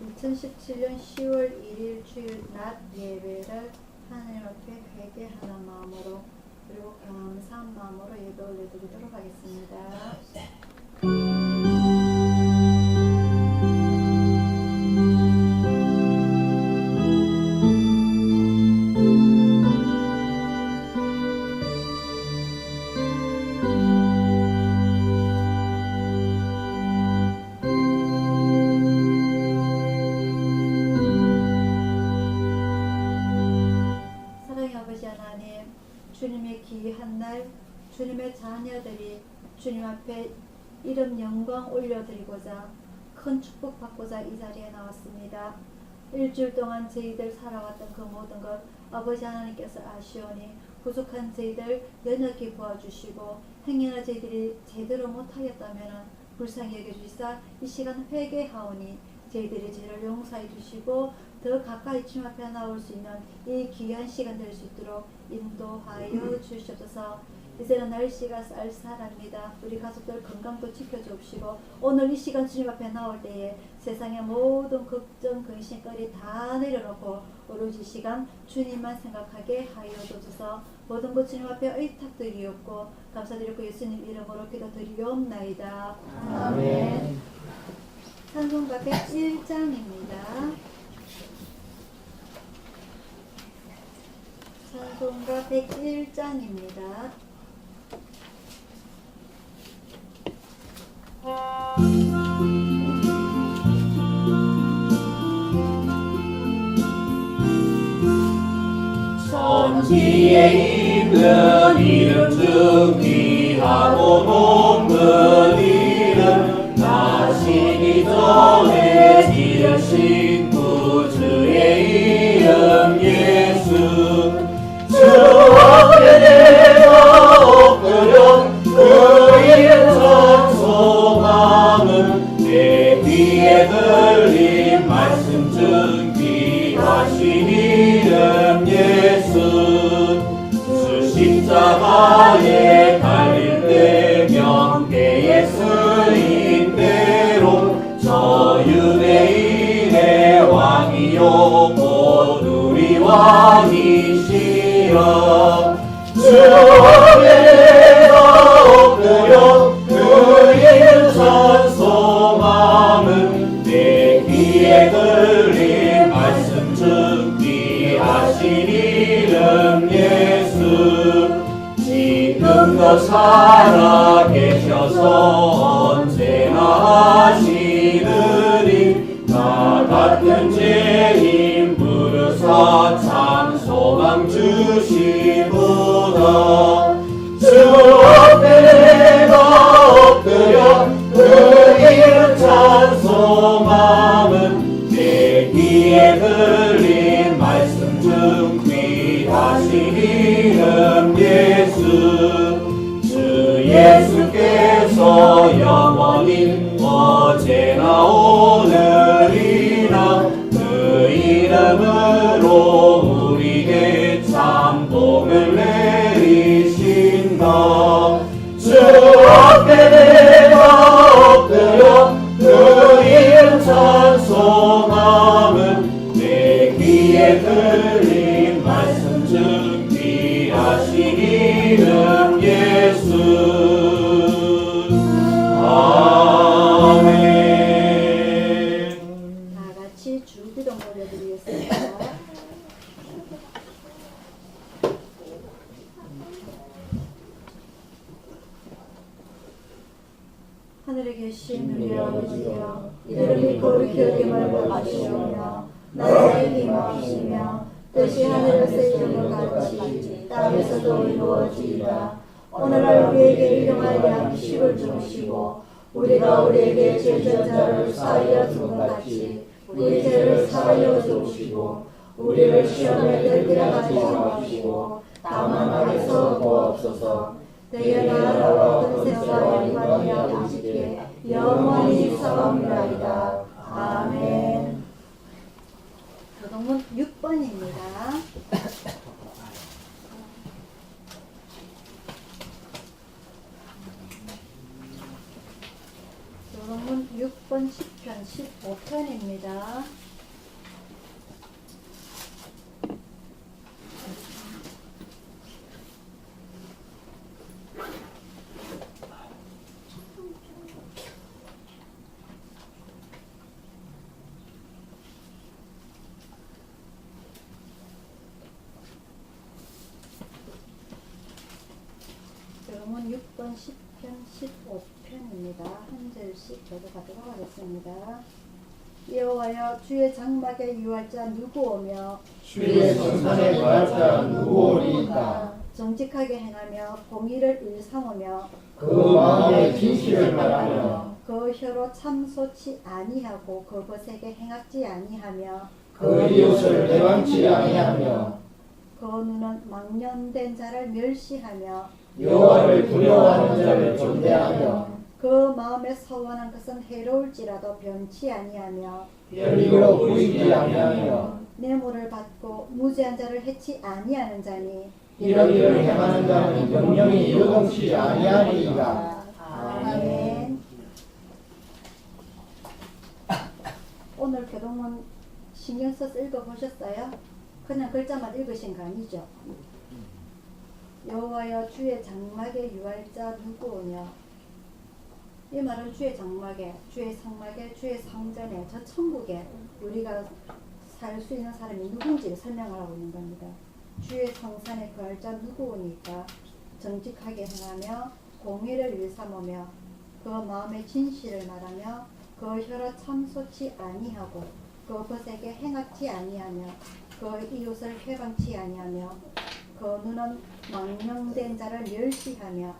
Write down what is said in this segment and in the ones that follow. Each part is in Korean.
2017년 10월 1일 주일 낮 예배를 하나님 앞에 회개하는 마음으로 그리고 감사한 마음으로 예배 올려드리도록 하겠습니다. 주님의 귀한 날 주님의 자녀들이 주님 앞에 이름 영광 올려드리고자 큰 축복받고자 이 자리에 나왔습니다. 일주일 동안 저희들 살아왔던 그 모든 것 아버지 하나님께서 아시오니 부족한 저희들 연약히 도와주시고 행여나 저희들이 제대로 못하였다면 불쌍히 여겨주시사 이 시간 회개하오니 저희들이 죄를 용서해 주시고 더 가까이 주님 앞에 나올 수 있는 이 귀한 시간 될 수 있도록 인도하여 주시옵소서. 이제는 날씨가 쌀쌀합니다. 우리 가족들 건강도 지켜주시고 오늘 이 시간 주님 앞에 나올 때에 세상의 모든 걱정, 근심거리 다 내려놓고 오로지 시간 주님만 생각하게 하여 주소서. 모든 것 주님 앞에 의탁드리옵고 감사드리고 예수님 이름으로 기도드리옵나이다. 아멘. 찬송가 101장입니다. 찬송가 101장입니다. 천지에 있는 이름 중 귀하고 높은 이름 나시기 전에 지으신 구주의 이름 예수 주 앞에 내가 엎드려 그 이름 찬송함은 내 귀에 들린 말씀 중 귀하신 이름 예수 주 십자가에 달릴 때 명계에 쓰인 대로 저 유대인의 왕이요 곧 우리 왕이시여 주 앞에 내가 엎드려 그 이름 찬송함은 내 귀에 들린 말씀 중 귀하신 이름 예수 지금도 살아계셔서 언제나 하시느니 나 같은 죄인 부르사 참 소망 주시도다 주 앞에 내가 엎드려 그 이름 찬송함은 내 귀에 들린 말씀 중 귀하신 이름 예수 주 예수께서 영원히 어제나 오늘이나 그 이름으로 우리에게 참 복을 내리신다 주 앞에 내가 엎드려 그 이름 찬송함은 내 귀에 들린 말씀 중 귀하신 이름 예수 아멘. 다같이 주기도 올려드리겠습니다. 하늘에 계신 우리 아버지여 이름이 거룩히 여김을 받으시오며 나라의 힘하시며 뜻이 하늘에서 이루는 같이 땅에서도 이루어지이다. 오늘날 우리에게 일용할 양식을 주시고 우리가 우리에게 죄진 자를 사하여 준 것 같이 우리 죄를 사하여 주시고 우리를 시험에 들게 하지 마시고 다만 악에서 구하옵소서. 내게 나라와 권세와 영광이 아버지께 영원히 사옵나이다. 아멘. 교동문 6번입니다. 교동문 6번 10편 15편 5편입니다. 그러면 6번 10편 15편입니다. 한 절씩 교독하도록 하겠습니다. 여호와여 주의 장막에 유할 자 누구 오며 주의 성산에 거할 자 누구 오리이까. 정직하게 행하며 공의를 일삼으며 그 마음에 진실을 말하며 그 혀로 참소치 아니하고 그것에게 행악지 아니하며 그 이웃을 배반치 아니하며 그 눈은 망령된 자를 멸시하며 여호와를 두려워하는 자를 존대하며 그 마음에 서원한 것은 해로울지라도 변치 아니하며 별리로 보이지 아니하며 뇌물을 받고 무죄한 자를 해치 아니하는 자니 이런 일을 행하는 자는 영영이 요동치 아니하리이다. 아멘. 오늘 교동문 신경 써서 읽어보셨어요? 그냥 글자만 읽으신 거 아니죠? 여호와여 주의 장막에 유할 자 누구 오며, 이 말은 주의 장막에, 주의 성막에, 주의 성전에, 저 천국에 우리가 살 수 있는 사람이 누군지를 설명을 하고 있는 겁니다. 주의 성산에 거할 자 누구 오니까 정직하게 행하며 공의를 일삼으며 그 마음의 진실을 말하며 그 혀로 참소치 아니하고 그것에게 행악지 아니하며 그 이웃을 회방치 아니하며 그 눈은 망령된 자를 멸시하며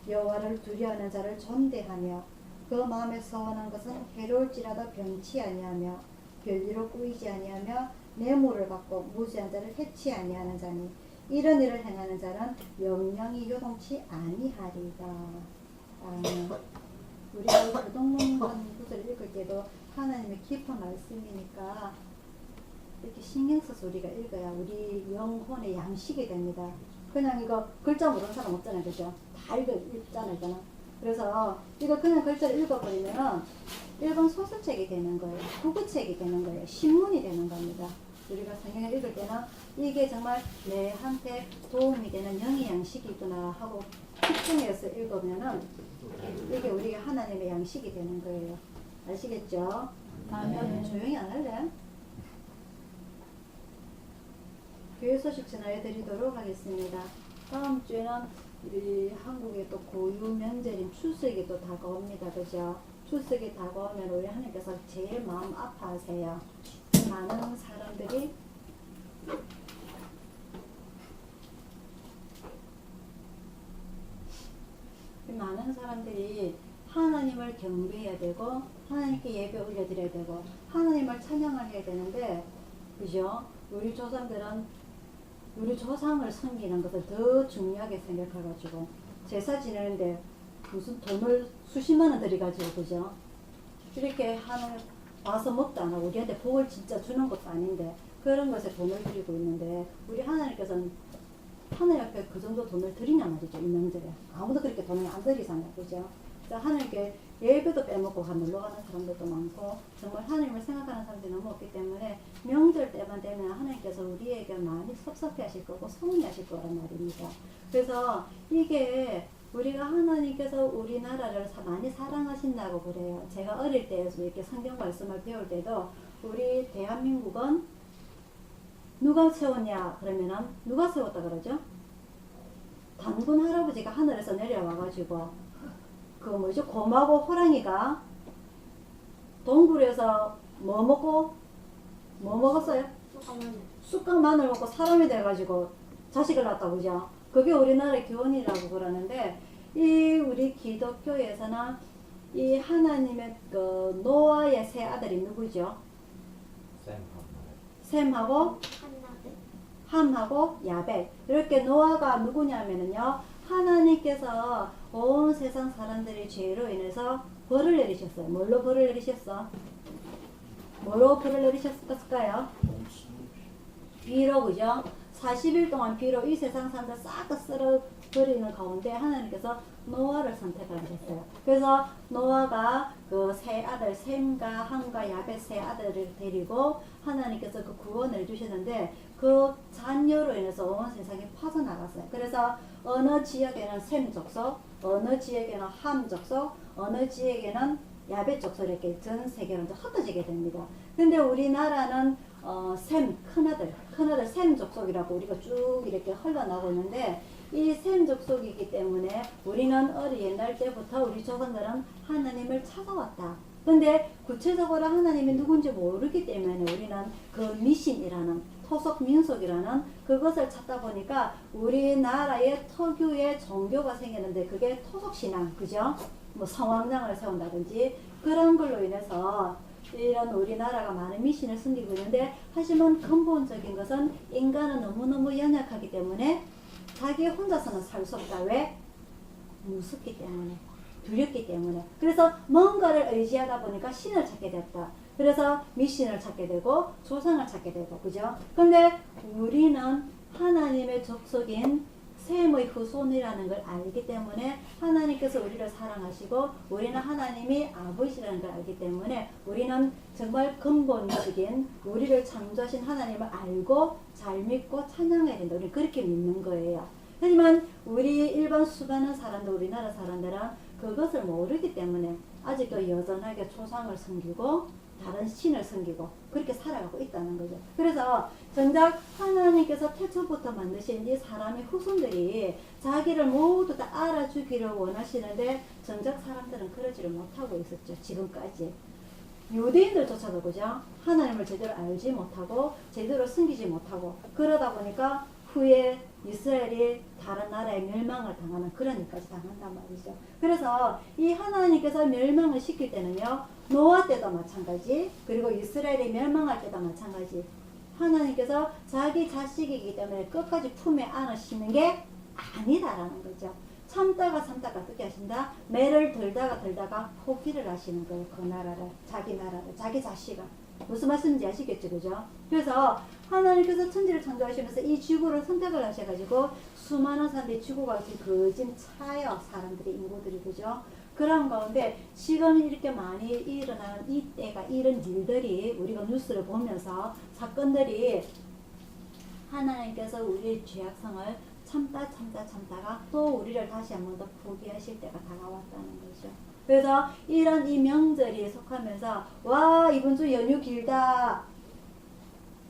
여호와를 두려워하는 자를 존대하며 그 마음에 서원한 것은 해로울지라도 변치 아니하며 별리로 꾸이지 아니하며 뇌물을 받고 무죄한 자를 해치 아니하는 자니 이런 일을 행하는 자는 영영이 요동치 아니하리다. 우리가 교동문 구절을 읽을 때도 하나님의 깊은 말씀이니까 이렇게 신경 써서 우리가 읽어야 우리 영혼의 양식이 됩니다. 그냥 이거 글자 모르는 사람 없잖아요, 그죠? 다 읽잖아요, 저는. 그래서 이거 그냥 글자를 읽어버리면 일본 소설책이 되는 거예요. 구구책이 되는 거예요. 신문이 되는 겁니다. 우리가 성경을 읽을 때는 이게 정말 내한테 도움이 되는 영의 양식이구나 하고 집중해서 읽으면은 이게 우리가 하나님의 양식이 되는 거예요. 아시겠죠? 조용히 안 할래? 교회 소식 전해드리도록 하겠습니다. 다음 주에는 우리 한국에 또 고유 명절인 추석이 또 다가옵니다. 그죠? 추석이 다가오면 우리 하나님께서 제일 마음 아파하세요. 많은 사람들이 하나님을 경배해야 되고 하나님께 예배 올려드려야 되고 하나님을 찬양을 해야 되는데, 그죠? 우리 조상들은 우리 조상을 섬기는 것을 더 중요하게 생각해가지고 제사 지내는데 무슨 돈을 수십만 원 들여가지고, 그죠? 이렇게 하는 와서 먹도 안 하고 우리한테 복을 진짜 주는 것도 아닌데 그런 것에 돈을 들이고 있는데, 우리 하나님께서는 하나님 앞에 그 정도 돈을 드리냐 말이죠. 이 명절에 아무도 그렇게 돈을 안 들이잖아요, 그죠? 하나님께 예배도 빼먹고 놀러 가는 사람들도 많고 정말 하나님을 생각하는 사람들이 너무 없기 때문에 명절 때만 되면 하나님께서 우리에게 많이 섭섭해 하실 거고 서운해하실 거란 말입니다. 그래서 이게 우리가 하나님께서 우리나라를 많이 사랑하신다고 그래요. 제가 어릴 때 이렇게 성경 말씀을 배울 때도 우리 대한민국은 누가 세웠냐 그러면은 누가 세웠다 그러죠? 단군 할아버지가 하늘에서 내려와가지고 그 뭐죠? 곰하고 호랑이가 동굴에서 뭐 먹었어요? 쑥갓 마늘 먹고 사람이 돼가지고 자식을 낳았다, 그죠? 그게 우리나라의 교훈이라고 그러는데, 이 우리 기독교에서는 이 하나님의 그 노아의 세 아들이 누구죠? 셈하고 함하고 야벳. 이렇게 노아가 누구냐면은요, 하나님께서 온 세상 사람들이 죄로 인해서 벌을 내리셨어요. 뭘로 벌을 내리셨어? 뭐로 벌을 내리셨을까요? 비로, 그죠? 40일 동안 비로 이 세상 사람들 싹 다 쓸어버리는 가운데 하나님께서 노아를 선택하셨어요. 그래서 노아가 그 세 아들 셈과 함과 야벳 세 아들을 데리고 하나님께서 그 구원을 주셨는데 그 잔여로 인해서 온 세상이 퍼져나갔어요. 그래서 어느 지역에는 셈 족속, 어느 지역에는 함 족속, 어느 지역에는 야벳 족속 이렇게 전 세계로 이제 흩어지게 됩니다. 근데 우리나라는 셈 큰아들 셈 족속이라고 우리가 쭉 이렇게 흘러나오고 있는데 이 셈 족속이기 때문에 우리는 옛날 때부터 우리 조상들은 하나님을 찾아왔다. 근데 구체적으로 하나님이 누군지 모르기 때문에 우리는 그 미신이라는 토속 민속이라는 그것을 찾다 보니까 우리나라의 특유의 종교가 생겼는데 그게 토속 신앙, 그죠? 뭐 성황당을 세운다든지 그런 걸로 인해서 이런 우리나라가 많은 미신을 숨기고 있는데 하지만 근본적인 것은 인간은 너무너무 연약하기 때문에 자기 혼자서는 살 수 없다. 왜? 무섭기 때문에, 두렵기 때문에. 그래서 뭔가를 의지하다 보니까 신을 찾게 됐다. 그래서 미신을 찾게 되고 조상을 찾게 되고, 그죠? 근데 우리는 하나님의 족속인 셈의 후손이라는 걸 알기 때문에 하나님께서 우리를 사랑하시고 우리는 하나님이 아버지라는 걸 알기 때문에 우리는 정말 근본적인 우리를 창조하신 하나님을 알고 잘 믿고 찬양해야 된다. 우리는 그렇게 믿는 거예요. 하지만 우리 일반 수많은 사람들, 우리나라 사람들은 그것을 모르기 때문에 아직도 여전하게 조상을 섬기고 다른 신을 섬기고 그렇게 살아가고 있다는 거죠. 그래서 정작 하나님께서 태초부터 만드신 이 사람의 후손들이 자기를 모두 다 알아주기를 원하시는데 정작 사람들은 그러지를 못하고 있었죠. 지금까지. 유대인들조차도 그죠? 하나님을 제대로 알지 못하고 제대로 섬기지 못하고 그러다 보니까 후에 이스라엘이 다른 나라에 멸망을 당하는 그런 일까지 당한단 말이죠. 그래서 이 하나님께서 멸망을 시킬 때는요, 노아 때도 마찬가지, 그리고 이스라엘이 멸망할 때도 마찬가지. 하나님께서 자기 자식이기 때문에 끝까지 품에 안으시는 게 아니다라는 거죠. 참다가 어떻게 하신다? 매를 들다가 포기를 하시는 거예요. 그 나라를, 자기 자식을. 무슨 말씀인지 아시겠죠, 그죠? 그래서 하나님께서 천지를 창조하시면서 이 지구를 선택을 하셔가지고 수많은 사람들이 지구가 거진 차요. 사람들이, 인구들이, 그죠? 그런 가운데 지금 이렇게 많이 일어나는 이때가 이런 일들이 우리가 뉴스를 보면서 사건들이 하나님께서 우리의 죄악성을 참다가 또 우리를 다시 한 번 더 포기하실 때가 다가왔다는 거죠. 그래서 이런 이 명절이 속하면서 와 이번 주 연휴 길다.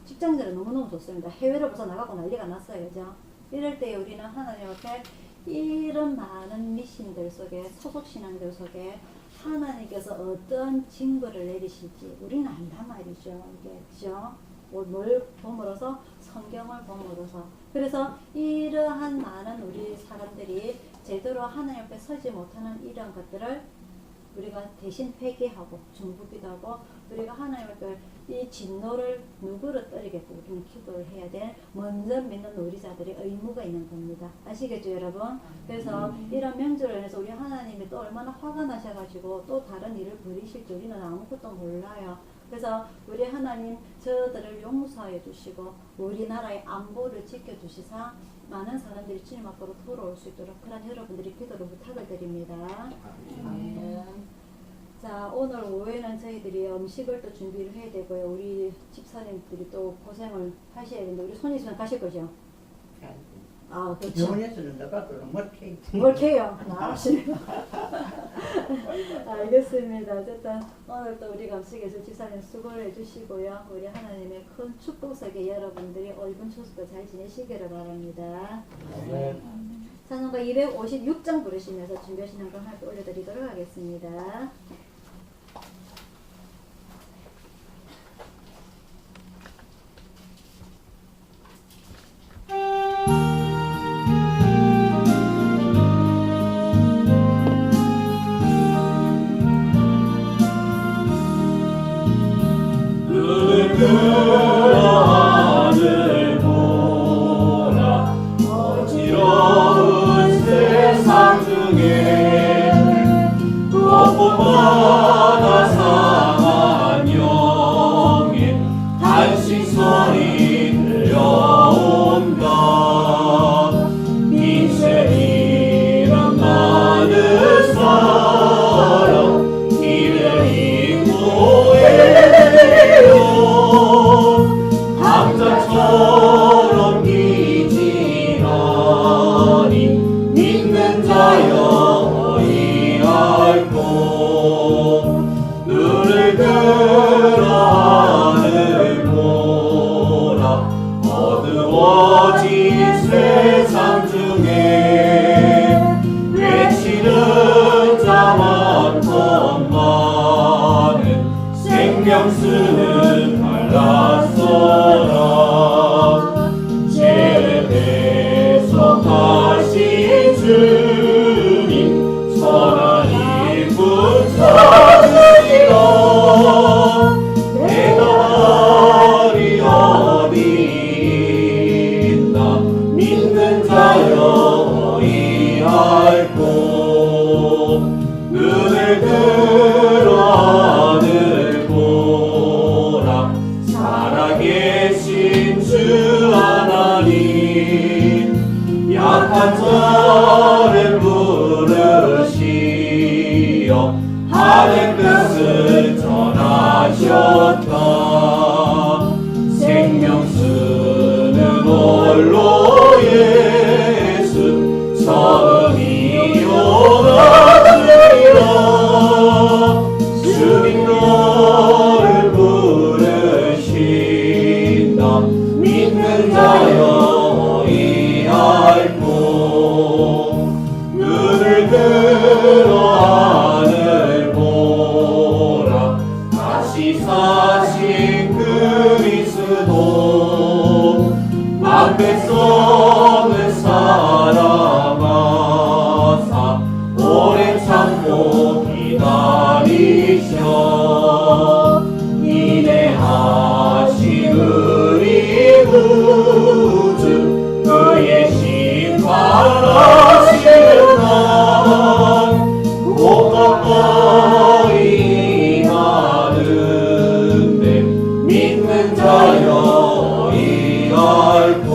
직장인들은 너무너무 좋습니다. 해외로 벌써 나가고 난리가 났어요. 그죠? 이럴 때 우리는 하나님 앞에 이런 많은 미신들 속에 소속신앙들 속에 하나님께서 어떤 징벌을 내리실지 우리는 안단 말이죠. 이게 그죠? 뭘 봄으로써 성경을 봄으로써 그래서 이러한 많은 우리 사람들이 제대로 하나님 앞에 서지 못하는 이런 것들을 우리가 대신 회개하고 중보기도 하고 우리가 하나님 앞에 이 진노를 누구를 떨리겠고 우리는 기도를 해야 돼. 먼저 믿는 우리 자들의 의무가 있는 겁니다. 아시겠죠 여러분? 그래서 이런 명절을 해서 우리 하나님이 또 얼마나 화가 나셔가지고 또 다른 일을 벌이실지 우리는 아무것도 몰라요. 그래서 우리 하나님 저들을 용서해 주시고 우리나라의 안보를 지켜주시사 많은 사람들이 주님 앞으로 돌아올 수 있도록 그런 여러분들이 기도를 부탁을 드립니다. 자 오늘 오후에는 저희들이 음식을 또 준비를 해야 되고요. 우리 집사님들이 또 고생을 하셔야 되는데 우리 손이 있으면 가실 거죠? 아 그렇죠. 병원에서는 내가 그런 걸 캐. 뭘 캐요? 알겠습니다. 어쨌든 오늘 또 우리 감식에서 집사님 수고를 해주시고요. 우리 하나님의 큰 축복 속에 여러분들이 이번 추수도 잘 지내시기를 바랍니다. 찬송가 256장 부르시면서 준비하시는 걸 함께 올려드리도록 하겠습니다. 하늘 보라 어지러운 세상 중에 무엇보다 그는 갈랐어라. 죄를 대속하신 주님 선한 일꾼 찾으리라. 내가 말이 어디 있나 믿는 자여 이알고 눈을 들어 하늘 보라. 살아계신 주 하나님 약한 자를 부르시어 하늘 뜻을 전하셨다. 생명 쓰는 홀로 예수 처음이요 나으리라. 주님 너를 부르신다. 믿는 자여 이알고 눈을 들어 하늘 보라. 다시 사신 그리스도 만백성을 사랑하사 오래 참고 기다리셔 인내하시 우리 구주 그의 심판하시는 날 곧 가까이 임하는데 믿는 자여 이알고.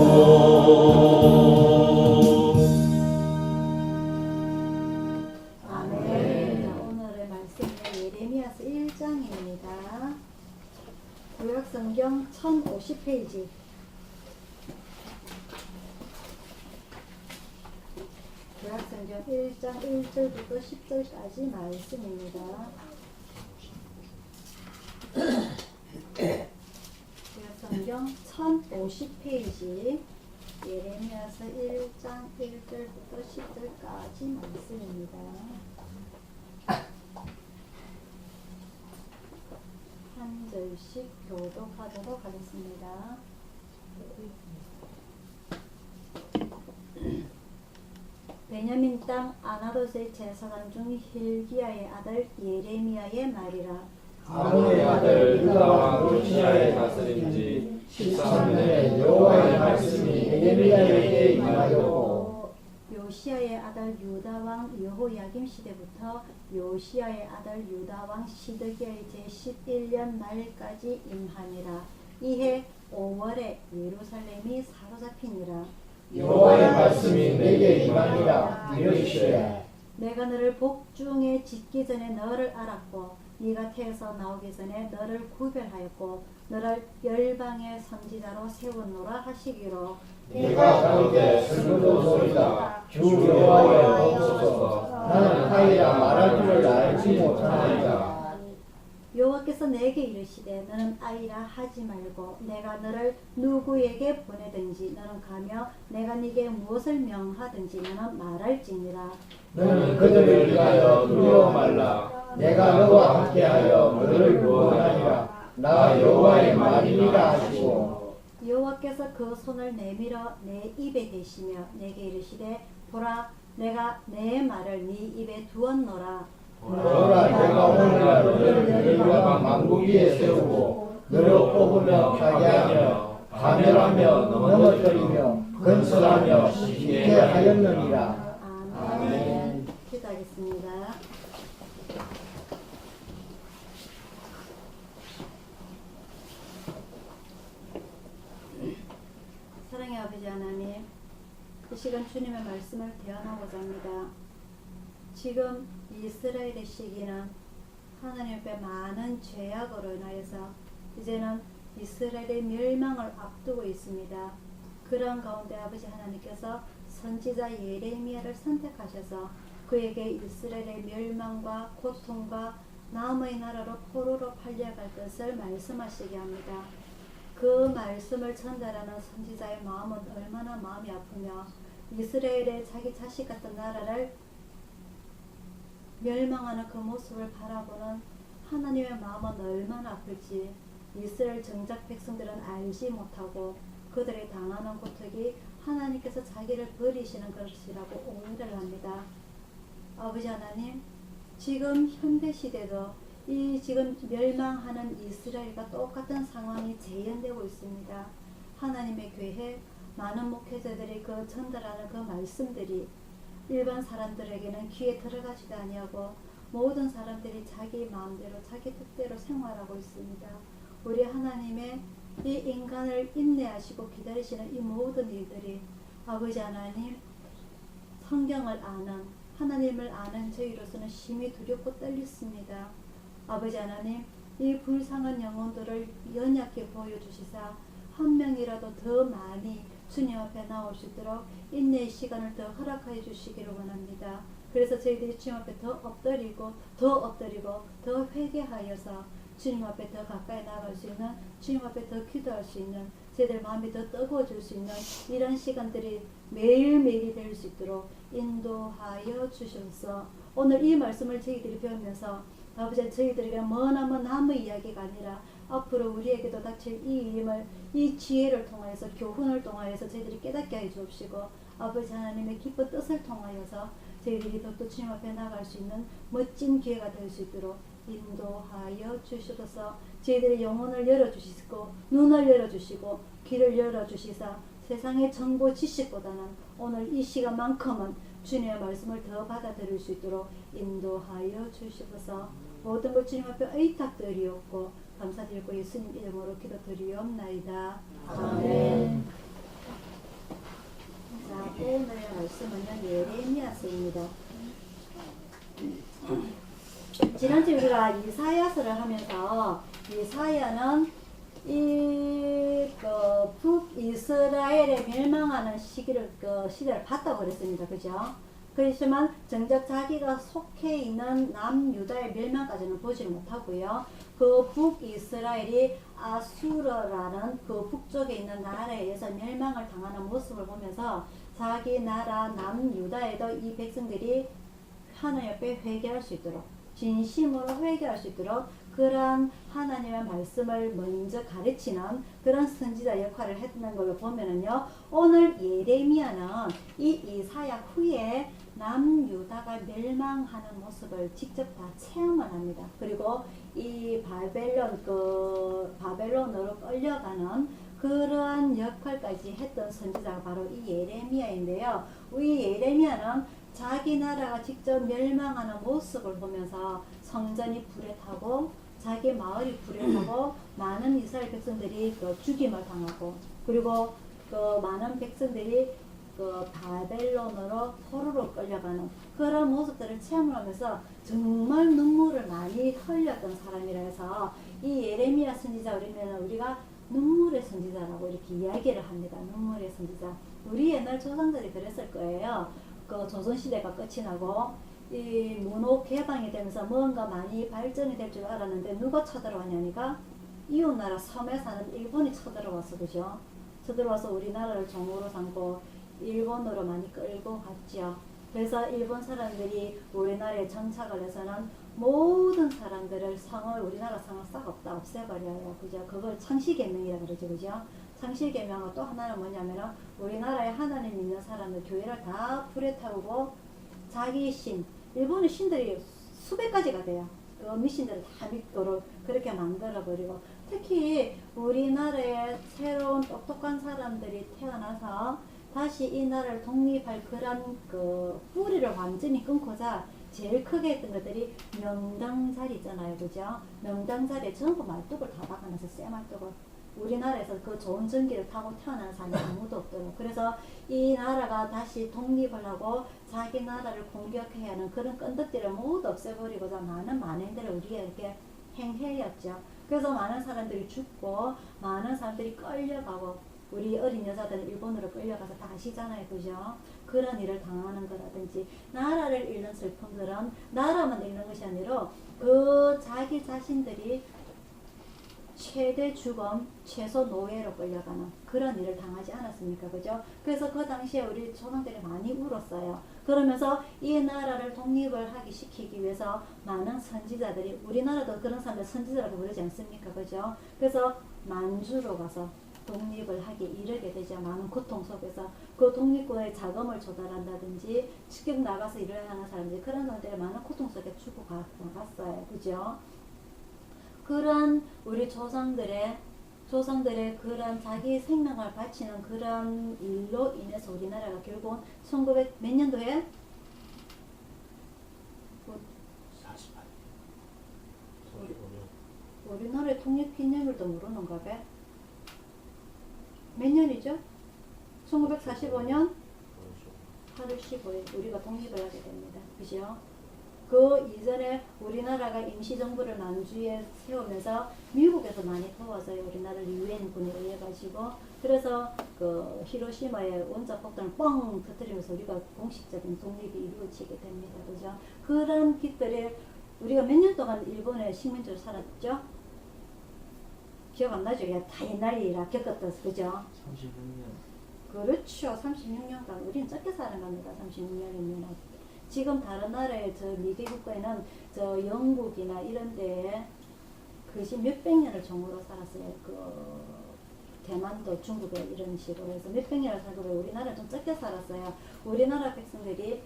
아멘. 자, 오늘의 말씀은 예레미야서 1장입니다. 구약성경 1050페이지. 구약성경 1장 1절부터 10절까지 말씀입니다. 구약성경 1050페이지 예레미야서 1장 1절부터 10절까지 말씀입니다. 한 절씩 교독하도록 하겠습니다. 베냐민 땅 아나돗의 제사장 중 힐기야의 아들 예레미야의 말이라. 아론의 아들 유다 왕 요시야의 다스린 지 13년에 여호와의 말씀이 예레미야에게 임하였고 요시야의 아들 유다 왕 여호야김 시대부터 요시야의 아들 유다 왕 시드기야의 제11년 말까지 임하니라. 이해 5월에 예루살렘이 사로잡히니라. 여호와의 말씀이 내게 임하니라. 이르시되 내가 너를 복중에 짓기 전에 너를 알았고 네가 태에서 나오기 전에 너를 구별하였고 너를 열방의 선지자로 세웠노라 하시기로. 내가 가로되 슬프도소이다. 주 여호와여 없소서. 나는 아이라 말할 줄을 알지 못하나이다. 여호와께서 내게 이르시되 너는 아이라 하지 말고 내가 너를 누구에게 보내든지 너는 가며 내가 네게 무엇을 명하든지 너는 말할지니라. 너는 그들을 위하여 두려워 말라. 내가 너와 함께하여 너를 구원하리라. 나 여호와의 말이니라 하시고 여호와께서 그 손을 내밀어 내 입에 대시며 내게 이르시되 보라 내가 내 말을 네 입에 두었노라. 보라 내가 오늘날 너를 열방 만국 위에 세우고 너를 뽑으며 타개하며 가멸하며 넘어뜨리며 건설하며 쉽게 하였느니라. 아멘. 기도하겠습니다. 사랑의 아버지 하나님, 이 시간 주님의 말씀을 대언하고자 합니다. 지금 이스라엘의 시기는 하나님 앞에 많은 죄악으로 인하여서 이제는 이스라엘의 멸망을 앞두고 있습니다. 그런 가운데 아버지 하나님께서 선지자 예레미야를 선택하셔서 그에게 이스라엘의 멸망과 고통과 남의 나라로 포로로 팔려갈 것을 말씀하시게 합니다. 그 말씀을 전달하는 선지자의 마음은 얼마나 마음이 아프며 이스라엘의 자기 자식 같은 나라를 멸망하는 그 모습을 바라보는 하나님의 마음은 얼마나 아플지 이스라엘 정작 백성들은 알지 못하고 그들이 당하는 고통이 하나님께서 자기를 버리시는 것이라고 오해를 합니다. 아버지 하나님, 지금 현대 시대도 이 지금 멸망하는 이스라엘과 똑같은 상황이 재현되고 있습니다. 하나님의 교회 많은 목회자들이 그 전달하는 그 말씀들이 일반 사람들에게는 귀에 들어가지도 아니하고 모든 사람들이 자기 마음대로 자기 뜻대로 생활하고 있습니다. 우리 하나님의 이 인간을 인내하시고 기다리시는 이 모든 일들이 아버지 하나님, 성경을 아는 하나님을 아는 저희로서는 심히 두렵고 떨렸습니다. 아버지 하나님, 이 불쌍한 영혼들을 연약해 보여주시사 한 명이라도 더 많이 주님 앞에 나올 수 있도록 인내의 시간을 더 허락하여 주시기를 원합니다. 그래서 저희들이 주님 앞에 더 엎드리고 더 회개하여서 주님 앞에 더 가까이 나아갈 수 있는, 주님 앞에 더 기도할 수 있는, 저희들 마음이 더 뜨거워질 수 있는 이런 시간들이 매일매일이 될 수 있도록 인도하여 주셔서 오늘 이 말씀을 저희들이 배우면서 아버지, 저희들에게 머나먼 남의 이야기가 아니라 앞으로 우리에게도 닥칠 이 일임을 이 지혜를 통하여서 교훈을 통하여서 저희들이 깨닫게 해 주옵시고 아버지 하나님의 기쁜 뜻을 통하여서 저희들이 더욱더 주님 앞에 나갈 수 있는 멋진 기회가 될 수 있도록 인도하여 주시옵소서. 저희들의 영혼을 열어주시고 눈을 열어주시고 귀를 열어주시사 세상의 정보 지식보다는 오늘 이 시간만큼은 주님의 말씀을 더 받아들일 수 있도록 인도하여 주시옵소서. 모든 것 주님 앞에 의탁드리옵고 감사드리고 예수님 이름으로 기도드리옵나이다. 아멘. 자, 오늘의 말씀은요, 예레미야서입니다. 지난주에 우리가 이사야서를 하면서 이사야는 북이스라엘에 멸망하는 시대를 봤다고 그랬습니다. 그죠? 그렇지만 정작 자기가 속해 있는 남유다의 멸망까지는 보지 못하고요. 그 북이스라엘이 아수르라는 그 북쪽에 있는 나라에 의해서 멸망을 당하는 모습을 보면서 자기 나라 남유다에도 이 백성들이 하나님 앞에 회개할 수 있도록 진심으로 회개할 수 있도록 그러한 하나님의 말씀을 먼저 가르치는 그런 선지자 역할을 했는 걸로 보면은요, 오늘 예레미야는 이 이사야 후에 남유다가 멸망하는 모습을 직접 다 체험을 합니다. 그리고 이 바벨론으로 끌려가는 그러한 역할까지 했던 선지자가 바로 이 예레미야인데요. 이 예레미야는 자기 나라가 직접 멸망하는 모습을 보면서 성전이 불에 타고 자기 마을이 불에 타고 많은 이스라엘 백성들이 죽임을 당하고 그리고 많은 백성들이 바벨론으로 포로로 끌려가는 그런 모습들을 체험을 하면서 정말 눈물을 많이 흘렸던 사람이라 해서 이 예레미야 선지자 우리가 눈물의 선지자라고 이렇게 이야기를 합니다. 눈물의 선지자. 우리 옛날 조상들이 그랬을 거예요. 조선시대가 끝이 나고 이 문호 개방이 되면서 뭔가 많이 발전이 될 줄 알았는데 누가 쳐들어왔냐니까 이웃나라 섬에 사는 일본이 쳐들어왔어. 그죠? 쳐들어와서 우리나라를 종으로 삼고 일본으로 많이 끌고 갔죠. 그래서 일본 사람들이 우리나라에 정착을 해서는 모든 사람들을 우리나라 성을 싹 없애버려요. 그죠? 그걸 창시개명이라고 그러죠. 그죠? 창시개명은 또 하나는 뭐냐면은 우리나라에 하나님 믿는 사람들 교회를 다 불에 태우고 자기 신, 일본의 신들이 수백 가지가 돼요. 그 미신들을 다 믿도록 그렇게 만들어버리고 특히 우리나라에 새로운 똑똑한 사람들이 태어나서 다시 이 나라를 독립할 그런 뿌리를 완전히 끊고자 제일 크게 했던 것들이 명당자리 있잖아요. 그죠? 명당자리에 전부 말뚝을 다 박아놔서 쇠말뚝을 우리나라에서 그 좋은 전기를 타고 태어난 사람이 아무도 없도록 그래서 이 나라가 다시 독립을 하고 자기 나라를 공격해야 하는 그런 끈덕들을 모두 없애버리고자 많은 만행들을 우리에게 행해였죠. 그래서 많은 사람들이 죽고 많은 사람들이 끌려가고 우리 어린 여자들은 일본으로 끌려가서 다 아시잖아요. 그죠? 그런 일을 당하는 거라든지 나라를 잃는 슬픔들은 나라만 잃는 것이 아니라 그 자기 자신들이 최대 죽음, 최소 노예로 끌려가는 그런 일을 당하지 않았습니까? 그죠? 그래서 그 당시에 우리 조상들이 많이 울었어요. 그러면서 이 나라를 독립을 하기 시키기 위해서 많은 선지자들이, 우리나라도 그런 사람들 선지자라고 부르지 않습니까? 그죠? 그래서 만주로 가서 독립을 하기 이르게 되죠. 많은 고통 속에서 그 독립군의 자금을 조달한다든지 직접 나가서 일을 하는 사람들이 그런 사람들이 많은 고통 속에 죽어갔어요. 그죠? 그런 우리 조상들의 그런 자기 생명을 바치는 그런 일로 인해서 우리나라가 결국은 1900 몇 년도에 45년. 우리나라의 독립기념일도 모르는가 봐. 몇 년이죠? 1945년 8월 15일 우리가 독립을 하게 됩니다. 그죠? 그 이전에 우리나라가 임시정부를 만주에 세우면서 미국에서 많이 도와줘요. 우리나라를 유엔군에 의해 가지고. 그래서 그 히로시마의 원자폭탄을 뻥 터뜨리면서 우리가 공식적인 독립이 이루어지게 됩니다. 그죠? 그런 빛들에 우리가 몇 년 동안 일본의 식민지로 살았죠? 기억 안 나죠? 다 옛날 일이라 겪었던, 그죠? 36년. 그렇죠. 36년간. 우리는 적게 사는 겁니다. 36년이면. 지금 다른 나라의 저 미개 국가에는 저 영국이나 이런 데에 그것이 몇백 년을 종으로 살았어요. 그 대만도 중국에 이런 식으로 해서 몇백 년을 살고 우리나라는 좀 적게 살았어요. 우리나라 백성들이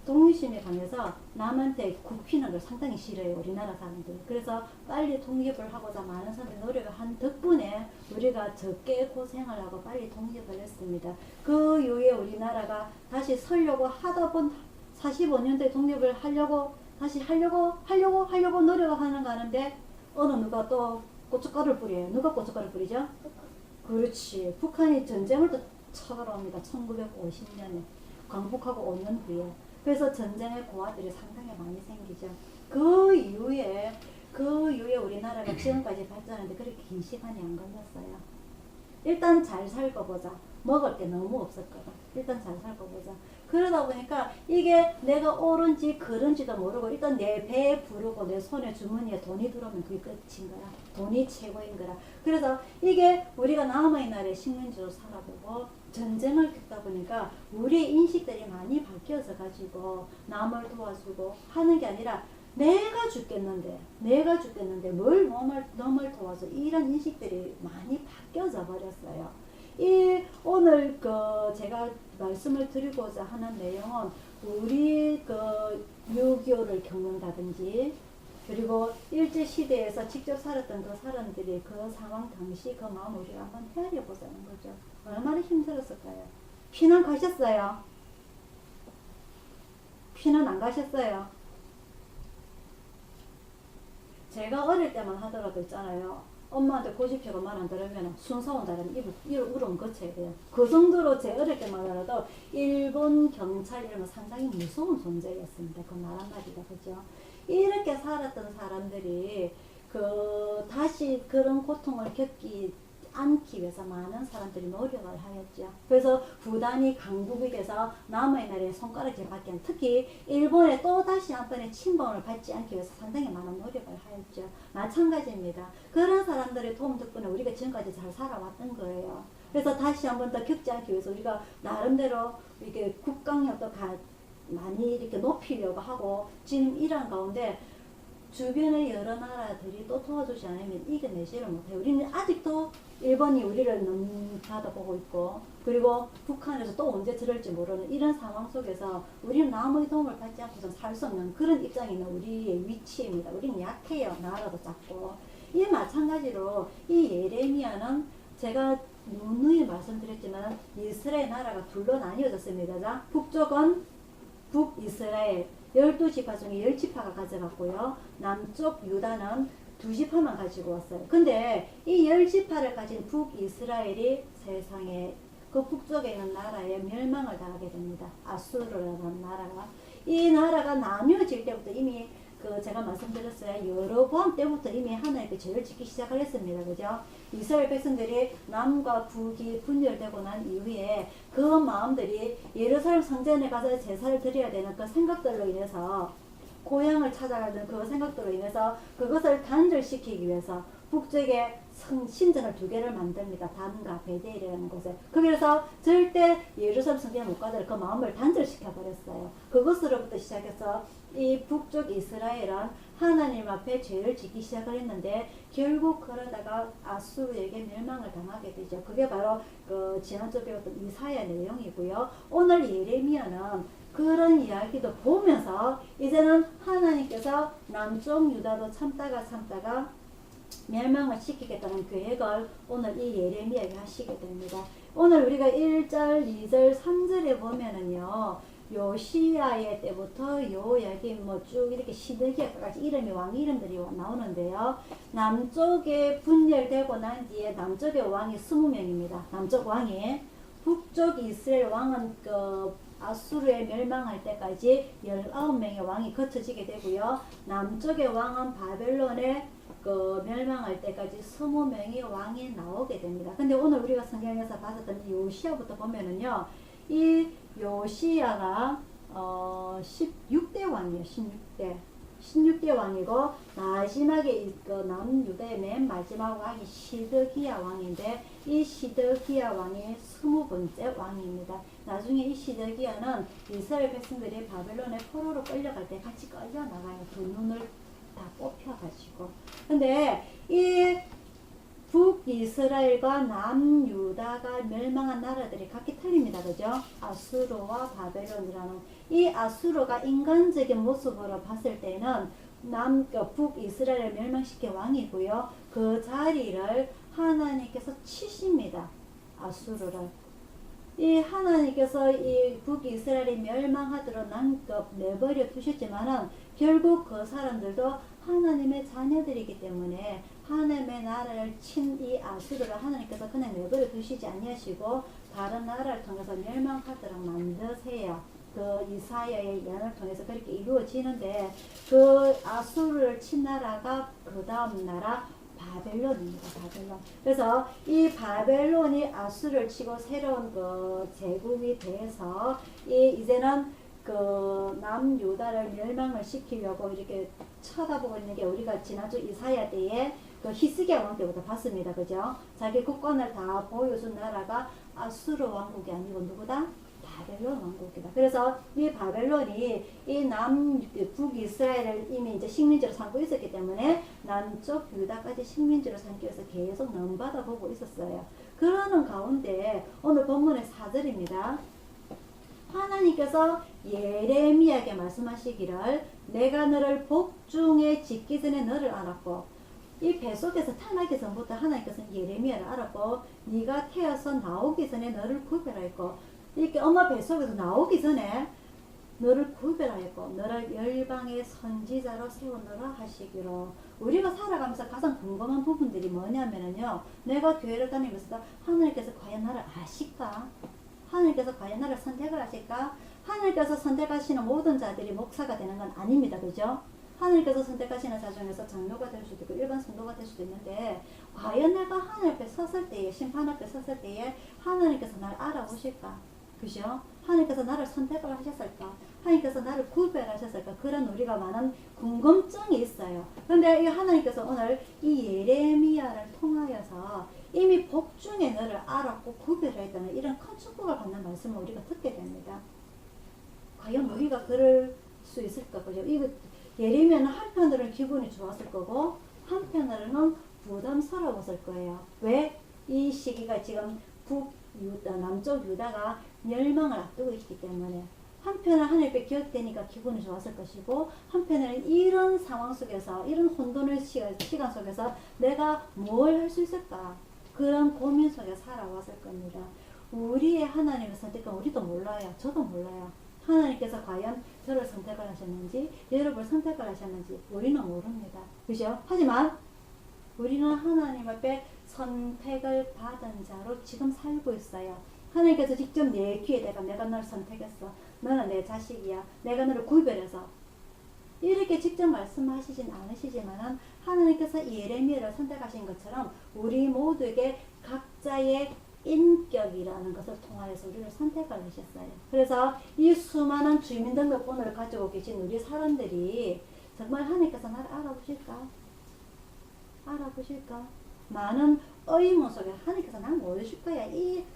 독립심에 강해서 남한테 굽히는 걸 상당히 싫어해요. 우리나라 사람들이. 그래서 빨리 독립을 하고자 많은 사람들이 노력을 한 덕분에 우리가 적게 고생을 하고 빨리 독립을 했습니다. 그 이후에 우리나라가 다시 서려고 하다 본 45년대 독립을 하려고 다시 하려고 노력을 하는데 어느 누가 또 고춧가루를 뿌려요. 누가 고춧가루를 뿌리죠? 그렇지. 북한이 전쟁을 또 쳐들어옵니다. 1950년에 광복하고 5년 후에. 그래서 전쟁의 고아들이 상당히 많이 생기죠. 그 이후에 우리나라가 지금까지 발전하는데 그렇게 긴 시간이 안 걸렸어요. 일단 잘 살고 보자. 먹을 게 너무 없었거든. 일단 잘 살고 보자. 그러다 보니까 이게 내가 옳은지 그른지도 모르고 일단 내 배에 부르고 내 손에 주머니에 돈이 들어오면 그게 끝인 거야. 돈이 최고인 거라. 그래서 이게 우리가 남의 나라의 식민지로 살아보고 전쟁을 겪다 보니까 우리의 인식들이 많이 바뀌어져 가지고 남을 도와주고 하는 게 아니라 내가 죽겠는데 뭘 너를 도와줘 이런 인식들이 많이 바뀌어져 버렸어요. 오늘 제가 말씀을 드리고자 하는 내용은 우리 6.25를 겪는다든지 그리고 일제시대에서 직접 살았던 그 사람들이 그 상황 당시 그 마음을 우리가 한번 헤아려 보자는 거죠. 얼마나 힘들었을까요? 피난 가셨어요? 피난 안 가셨어요? 제가 어릴 때만 하더라도 있잖아요. 엄마한테 고집해고 말 안 들으면 순사원 다른 입을 울음 거쳐야 돼요. 그 정도로 제 어릴 때만 하더라도 일본 경찰 이러면 상당히 무서운 존재였습니다. 그 말 한마디가. 그죠? 이렇게 살았던 사람들이 다시 그런 고통을 겪지 않기 위해서 많은 사람들이 노력을 하였죠. 그래서 부단히 강국이 돼서 남의 나라의 손가락질 받기 위한 특히 일본에 또 다시 한 번의 침범을 받지 않기 위해서 상당히 많은 노력을 하였죠. 마찬가지입니다. 그런 사람들의 도움 덕분에 우리가 지금까지 잘 살아왔던 거예요. 그래서 다시 한 번 더 겪지 않기 위해서 우리가 나름대로 이게 국강력도 많이 이렇게 높이려고 하고 지금 이런 가운데 주변의 여러 나라들이 또 도와주지 않으면 이겨내지를 못해요. 우리는 아직도 일본이 우리를 넘받아보고 있고 그리고 북한에서 또 언제 들을지 모르는 이런 상황 속에서 우리는 남의 도움을 받지 않고서 살 수 없는 그런 입장에 있는 우리의 위치입니다. 우리는 약해요. 나라도 작고. 이 마찬가지로 이 예레미야는 제가 누누이 말씀드렸지만 이스라엘 나라가 둘로 나뉘어졌습니다. 자, 북쪽은 북이스라엘 12지파 중에 10지파가 가져갔고요. 남쪽 유다는 2지파만 가지고 왔어요. 근데 이 10지파를 가진 북이스라엘이 세상에 그 북쪽에 있는 나라에 멸망을 당하게 됩니다. 아수르라는 나라가. 이 나라가 나뉘어질 때부터 이미 제가 말씀드렸어요. 여로보암 때부터 이미 하나님께 죄를 짓기 시작을 했습니다. 그죠? 이스라엘 백성들이 남과 북이 분열되고 난 이후에 그 마음들이 예루살렘 성전에 가서 제사를 드려야 되는 그 생각들로 인해서 고향을 찾아가는 그 생각들로 인해서 그것을 단절시키기 위해서 북쪽에 신전을 2개를 만듭니다. 단과 베델이라는 곳에. 그래서 절대 예루살렘 성전에 못 가도록 그 마음을 단절시켜 버렸어요. 그것으로부터 시작해서 이 북쪽 이스라엘은 하나님 앞에 죄를 짓기 시작을 했는데 결국 그러다가 아수르에게 멸망을 당하게 되죠. 그게 바로 그 지난주에 배웠던 이사야 내용이고요. 오늘 예레미야는 그런 이야기도 보면서 이제는 하나님께서 남쪽 유다도 참다가 멸망을 시키겠다는 계획을 오늘 이 예레미야가 하시게 됩니다. 오늘 우리가 1절, 2절, 3절에 보면은요, 요시야의 때부터 요야기 쭉 이렇게 시드기야까지 왕 이름들이 나오는데요. 남쪽에 분열되고 난 뒤에 남쪽의 왕이 20명입니다. 남쪽 왕이. 북쪽 이스라엘 왕은 아수르에 멸망할 때까지 19명의 왕이 거쳐지게 되고요. 남쪽의 왕은 바벨론에 멸망할 때까지 20명의 왕이 나오게 됩니다. 근데 오늘 우리가 성경에서 봤었던 이 요시야부터 보면은요, 이 요시야가 16대 왕이에요. 16대 왕이고 마지막에 남유다의 맨 마지막 왕이 시드기야 왕인데 이 시드기야 왕이 20번째 왕입니다. 나중에 이 시드기야는 이스라엘 백성들이 바벨론의 포로로 끌려갈 때 같이 끌려나가요. 두 눈을 다 뽑혀가지고. 근데 이 북이스라엘과 남유다가 멸망한 나라들이 각기 틀립니다. 그죠? 아수르와 바벨론이라는 이 아수르가 인간적인 모습으로 봤을 때는 북이스라엘을 멸망시킨 왕이고요. 그 자리를 하나님께서 치십니다. 아수르를. 이 하나님께서 이 북이스라엘이 멸망하도록 내버려 두셨지만은 결국 그 사람들도 하나님의 자녀들이기 때문에 하나님의 나라를 친 이 아수르를 하나님께서 그냥 내버려 두시지 아니하시고 다른 나라를 통해서 멸망하도록 만드세요. 그 이사야의 예언을 통해서 그렇게 이루어지는데 그 아수르를 친 나라가 그 다음 나라 바벨론입니다. 바벨론. 그래서 이 바벨론이 아수르를 치고 새로운 그 제국이 돼서 이제는 그 남유다를 멸망을 시키려고 이렇게 쳐다보고 있는 게 우리가 지난주 이사야 때에 그 히스기야 왕 때부터 봤습니다. 그죠? 자기 국권을 다 보여준 나라가 아수르 왕국이 아니고 누구다? 바벨론 왕국이다. 그래서 이 바벨론이 이 북이스라엘을 이미 이제 식민지로 삼고 있었기 때문에 남쪽 유다까지 식민지로 삼기 위해서 계속 넘받아 보고 있었어요. 그러는 가운데 오늘 본문의 4절입니다. 하나님께서 예레미야에게 말씀하시기를 내가 너를 복중에 짓기 전에 너를 알았고 이 뱃속에서 태어나기 전부터 하나님께서는 예레미야를 알았고 네가 태어서 나오기 전에 너를 구별하였고 이렇게 엄마 뱃속에서 나오기 전에 너를 구별하였고 너를 열방의 선지자로 세우노라 하시기로. 우리가 살아가면서 가장 궁금한 부분들이 뭐냐면요, 내가 교회를 다니면서 하나님께서 과연 나를 아실까? 하나님께서 과연 나를 선택을 하실까? 하나님께서 선택하시는 모든 자들이 목사가 되는 건 아닙니다. 그죠? 하나님께서 선택하시는 자 중에서 장로가 될 수도 있고 일반 성도가 될 수도 있는데 과연 내가 하나님 앞에 섰을 때에, 심판 앞에 섰을 때에 하나님께서 나를 알아보실까? 그죠? 하나님께서 나를 선택을 하셨을까? 하나님께서 나를 구별하셨을까? 그런 우리가 많은 궁금증이 있어요. 그런데 이 하나님께서 오늘 이 예레미야를 통하여서 이미 복중에 너를 알았고 구별했다는 이런 큰 축복을 받는 말씀을 우리가 듣게 됩니다. 과연 우리가 그럴 수 있을까? 그죠? 이거 예레미야는 한편으로는 기분이 좋았을 거고 한편으로는 부담스러웠을 거예요. 왜? 이 시기가 지금 남쪽 유다가 멸망을 앞두고 있기 때문에 한편은 하나님께 기억되니까 기분이 좋았을 것이고 한편은 이런 상황 속에서 이런 혼돈의 시간 속에서 내가 뭘 할 수 있을까? 그런 고민 속에 살아왔을 겁니다. 우리의 하나님의 선택은 우리도 몰라요. 저도 몰라요. 하나님께서 과연 저를 선택을 하셨는지 여러분을 선택을 하셨는지 우리는 모릅니다. 그죠? 하지만 우리는 하나님 앞에 선택을 받은 자로 지금 살고 있어요. 하나님께서 직접 내 귀에다가 내가 너를 선택했어. 너는 내 자식이야. 내가 너를 구별해서 이렇게 직접 말씀하시진 않으시지만 하나님께서 예레미야를 선택하신 것처럼 우리 모두에게 각자의 인격이라는 것을 통하여서 우리를 선택을 하셨어요. 그래서 이 수많은 주민등록번호를 가지고 계신 우리 사람들이 정말 하나님께서 나를 알아보실까? 알아보실까? 많은 의문 속에 하나님께서 난 모르실 거야.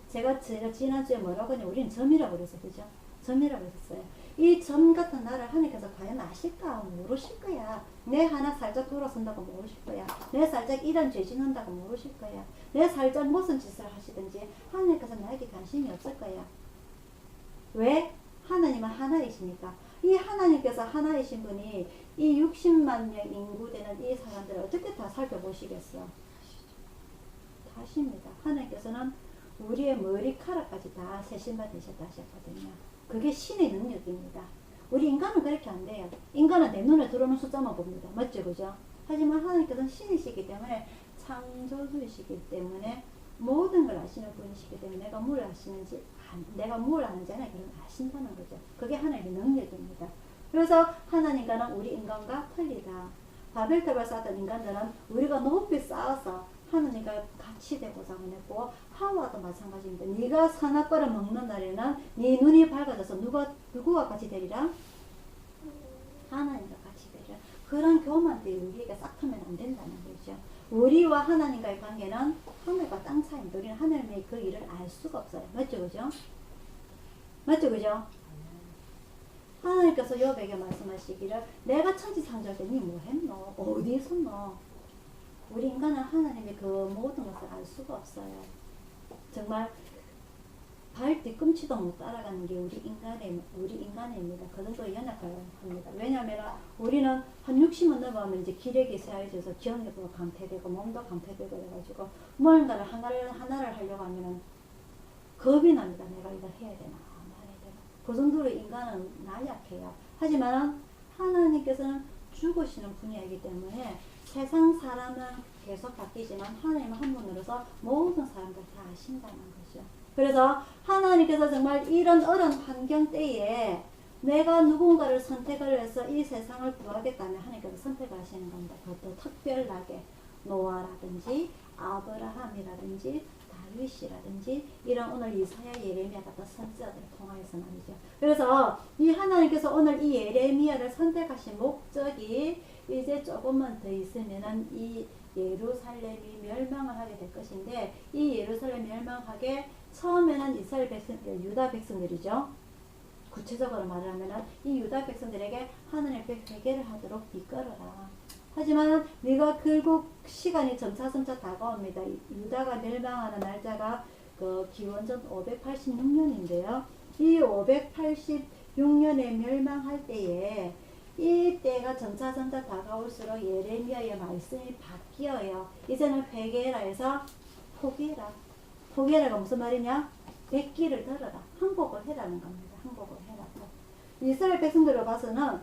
제가 지난주에 뭐라고 하냐, 우리는 점이라고 그래서, 그죠? 점이라고 했었어요. 이 점 같은 나를 하나님께서 과연 아실까? 모르실 거야. 내 하나 살짝 돌아선다고 모르실 거야. 내 살짝 이런 죄 짓는다고 모르실 거야. 내 살짝 무슨 짓을 하시든지 하나님께서 나에게 관심이 없을 거야. 왜? 하나님은 하나이시니까. 이 하나님께서 하나이신 분이 이 60만 명 인구 되는 이 사람들을 어떻게 다 살펴보시겠어? 다십니다. 하나님께서는 우리의 머리카락까지 다 세심만 되셨다 하셨거든요. 그게 신의 능력입니다. 우리 인간은 그렇게 안 돼요. 인간은 내 눈에 들어오는 숫자만 봅니다. 맞죠? 그죠? 하지만 하나님께서는 신이시기 때문에, 창조주이시기 때문에 모든 걸 아시는 분이시기 때문에 내가 뭘 아시는지, 내가 뭘 아는지 하나님 그런 아신다는 거죠. 그게 하나님의 능력입니다. 그래서 하나님과는 우리 인간과 틀리다. 바벨탑을 쌓았던 인간들은 우리가 높이 쌓아서 하나님과 같이 되고자 했고, 하와도 마찬가지입니다. 네가 선악과를 먹는 날에는 네 눈이 밝아져서 누구와 같이 되리라? 하나님과 같이 되리라. 그런 교만들이 우리에게 싹트면 안 된다는 거죠. 우리와 하나님과의 관계는 하늘과 땅 차이입니다. 우리는 하나님의 그 일을 알 수가 없어요. 맞죠? 그죠? 맞죠? 그죠? 하나님께서 욥에게 말씀하시기를, 내가 천지 창조할 때 니 뭐 했노? 어디 있었노? 우리 인간은 하나님의 그 모든 것을 알 수가 없어요. 정말 발 뒤꿈치도 못 따라가는 게 우리 인간입니다. 그 정도 연약합니다. 왜냐하면 우리는 한 60은 넘어가면 이제 기력이 쇠해져서 기억력도 강퇴되고 몸도 강퇴되고 그래가지고 뭔가를 하나를 하려고 하면은 겁이 납니다. 내가 이걸 해야 되나 안 해야 되나. 그 정도로 인간은 나약해요. 하지만 하나님께서는 죽으시는 분이기 때문에 세상 사람은 계속 바뀌지만 하나님은 한 분으로서 모든 사람들 다 아신다는 거죠. 그래서 하나님께서 정말 이런 어려운 환경 때에 내가 누군가를 선택을 해서 이 세상을 구하겠다면 하나님께서 선택을 하시는 겁니다. 그것도 특별하게 노아라든지 아브라함이라든지 다윗이라든지 이런 오늘 이사야, 예레미야 같은 선지자들을 통하여서 말이죠. 그래서 이 하나님께서 오늘 이 예레미야를 선택하신 목적이 이제 조금만 더 있으면은 이 예루살렘이 멸망을 하게 될 것인데, 이 예루살렘 멸망하게 처음에는 이스라엘 백성, 유다 백성들이죠. 구체적으로 말하면은 이 유다 백성들에게 하나님 앞에 회개를 하도록 이끌어라. 하지만 네가 결국 시간이 점차 다가옵니다. 유다가 멸망하는 날짜가 그 기원전 586년인데요. 이 586년에 멸망할 때에 이 때가 점차 다가올수록 예레미야의 말씀이 바뀌어요. 이제는 회개라 해서 포기해라. 포기해라가 무슨 말이냐? 백기를 들어라. 항복을 해라는 겁니다. 항복을 해라고. 이스라엘 백성들로 봐서는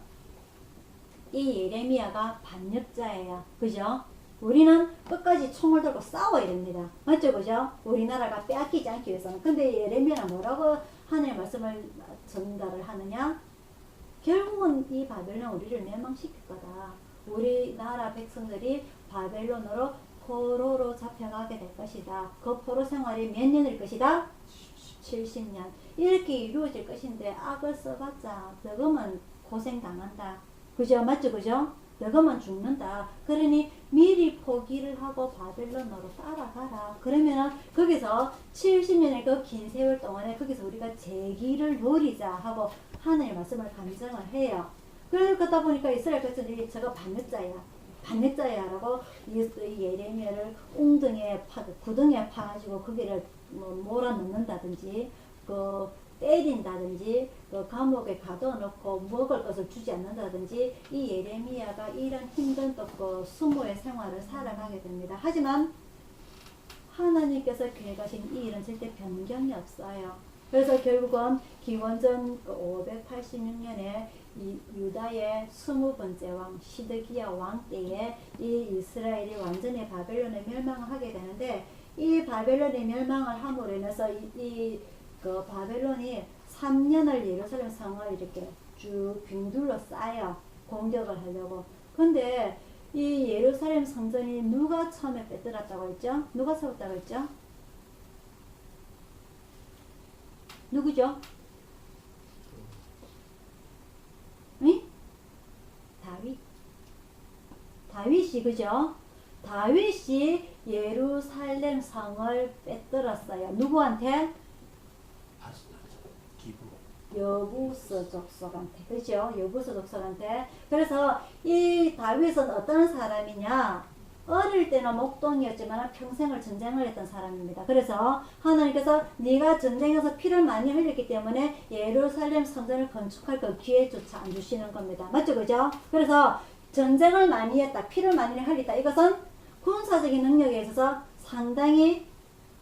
이 예레미야가 반역자예요. 그죠? 우리는 끝까지 총을 들고 싸워야 됩니다. 맞죠? 그죠? 우리나라가 빼앗기지 않기 위해서는. 근데 예레미야는 뭐라고 하나님의 말씀을 전달을 하느냐? 결국은 이 바벨론 우리를 멸망시킬 거다. 우리나라 백성들이 바벨론으로 포로로 잡혀가게 될 것이다. 그 포로 생활이 몇 년일 것이다? 70년. 이렇게 이루어질 것인데 악을 써봤자 너그만 고생당한다. 그죠? 맞죠? 그죠? 너그만 죽는다. 그러니 미리 포기를 하고 바벨론으로 따라가라. 그러면은 거기서 70년의 그 긴 세월 동안에 거기서 우리가 재기를 누리자 하고 하나님의 말씀을 간증을 해요. 그러다 보니까 이스라엘 백성들이 저거 반역자야 라고 이 예레미야를 웅덩이에 구덩이에 파가지고 거기를 몰아넣는다든지 때린다든지 감옥에 가둬놓고 먹을 것을 주지 않는다든지 이 예레미야가 이런 힘든 또 수모의 생활을 살아가게 됩니다. 하지만 하나님께서 계획하신 이 일은 절대 변경이 없어요. 그래서 결국은 기원전 586년에 이 유다의 20번째 왕 시드기야 왕 때에 이 이스라엘이 완전히 바벨론에 멸망을 하게 되는데, 이 바벨론이 멸망을 함으로 인해서 그 바벨론이 3년을 예루살렘 성을 이렇게 쭉 빙둘러 쌓아요. 공격을 하려고. 근데 이 예루살렘 성전이 누가 처음에 빼들었다고 했죠? 누가 세웠다고 했죠? 누구죠? 응? 다윗이, 그죠? 다윗이 예루살렘 성을 빼들었어요. 누구한테? 여부스 족속한테. 그죠? 여부스 족속한테. 그래서 이 다윗은 어떤 사람이냐? 어릴 때는 목동이었지만 평생을 전쟁을 했던 사람입니다. 그래서 하나님께서 네가 전쟁에서 피를 많이 흘렸기 때문에 예루살렘 성전을 건축할 그 기회조차 안 주시는 겁니다. 맞죠? 그죠? 그래서 전쟁을 많이 했다, 피를 많이 흘렸다. 이것은 군사적인 능력에 있어서 상당히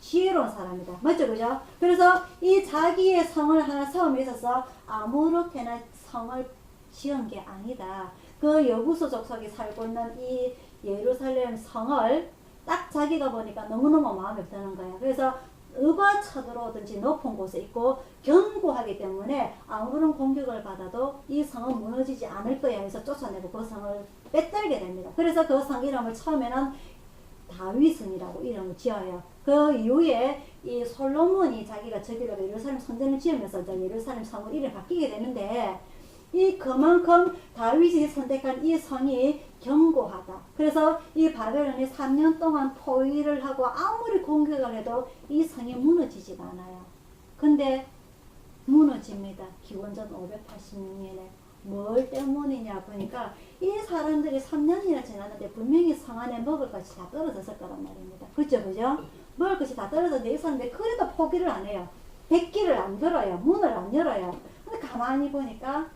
지혜로운 사람이다. 맞죠? 그죠? 그래서 이 자기의 성을 하나 세움에 있어서 아무렇게나 성을 지은 게 아니다. 그 여부수 족속이 살고 있는 이 예루살렘 성을 딱 자기가 보니까 너무너무 마음에 드는 거야. 그래서 누가 쳐들어오든지 높은 곳에 있고 견고하기 때문에 아무런 공격을 받아도 이 성은 무너지지 않을 거야 해서 쫓아내고 그 성을 빼들게 됩니다. 그래서 그 성 이름을 처음에는 다윗성이라고 이름을 지어요. 그 이후에 이 솔로몬이 자기가 저기로 예루살렘 성전을 지으면서 이제 예루살렘 성으로 이름이 바뀌게 되는데 이 그만큼 다윗이 선택한 이 성이 견고하다. 그래서 이 바벨론이 3년 동안 포위를 하고 아무리 공격을 해도 이 성이 무너지지가 않아요. 근데 무너집니다. 기원전 586년에. 뭘 때문이냐 보니까 이 사람들이 3년이나 지났는데 분명히 성 안에 먹을 것이 다 떨어졌을 거란 말입니다. 그죠? 그죠? 먹을 것이 다 떨어졌는데 이 사람들이 그래도 포기를 안 해요. 백기를 안 들어요. 문을 안 열어요. 근데 가만히 보니까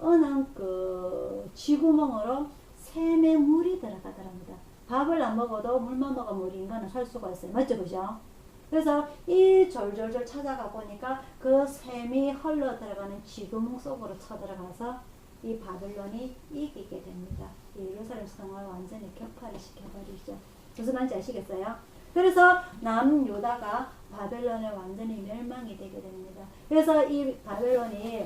어느 그 쥐구멍으로 샘의 물이 들어가더랍니다. 밥을 안 먹어도 물만 먹으면 우리 인간은 살 수가 있어요. 맞죠? 그죠? 그래서 이 졸졸졸 찾아가 보니까 그 샘이 흘러 들어가는 쥐구멍 속으로 쳐들어가서 이 바벨론이 이기게 됩니다. 예루살렘 성을 완전히 격파를 시켜버리죠. 무슨 말인지 아시겠어요? 그래서 남유다가 바벨론에 완전히 멸망이 되게 됩니다. 그래서 이 바벨론이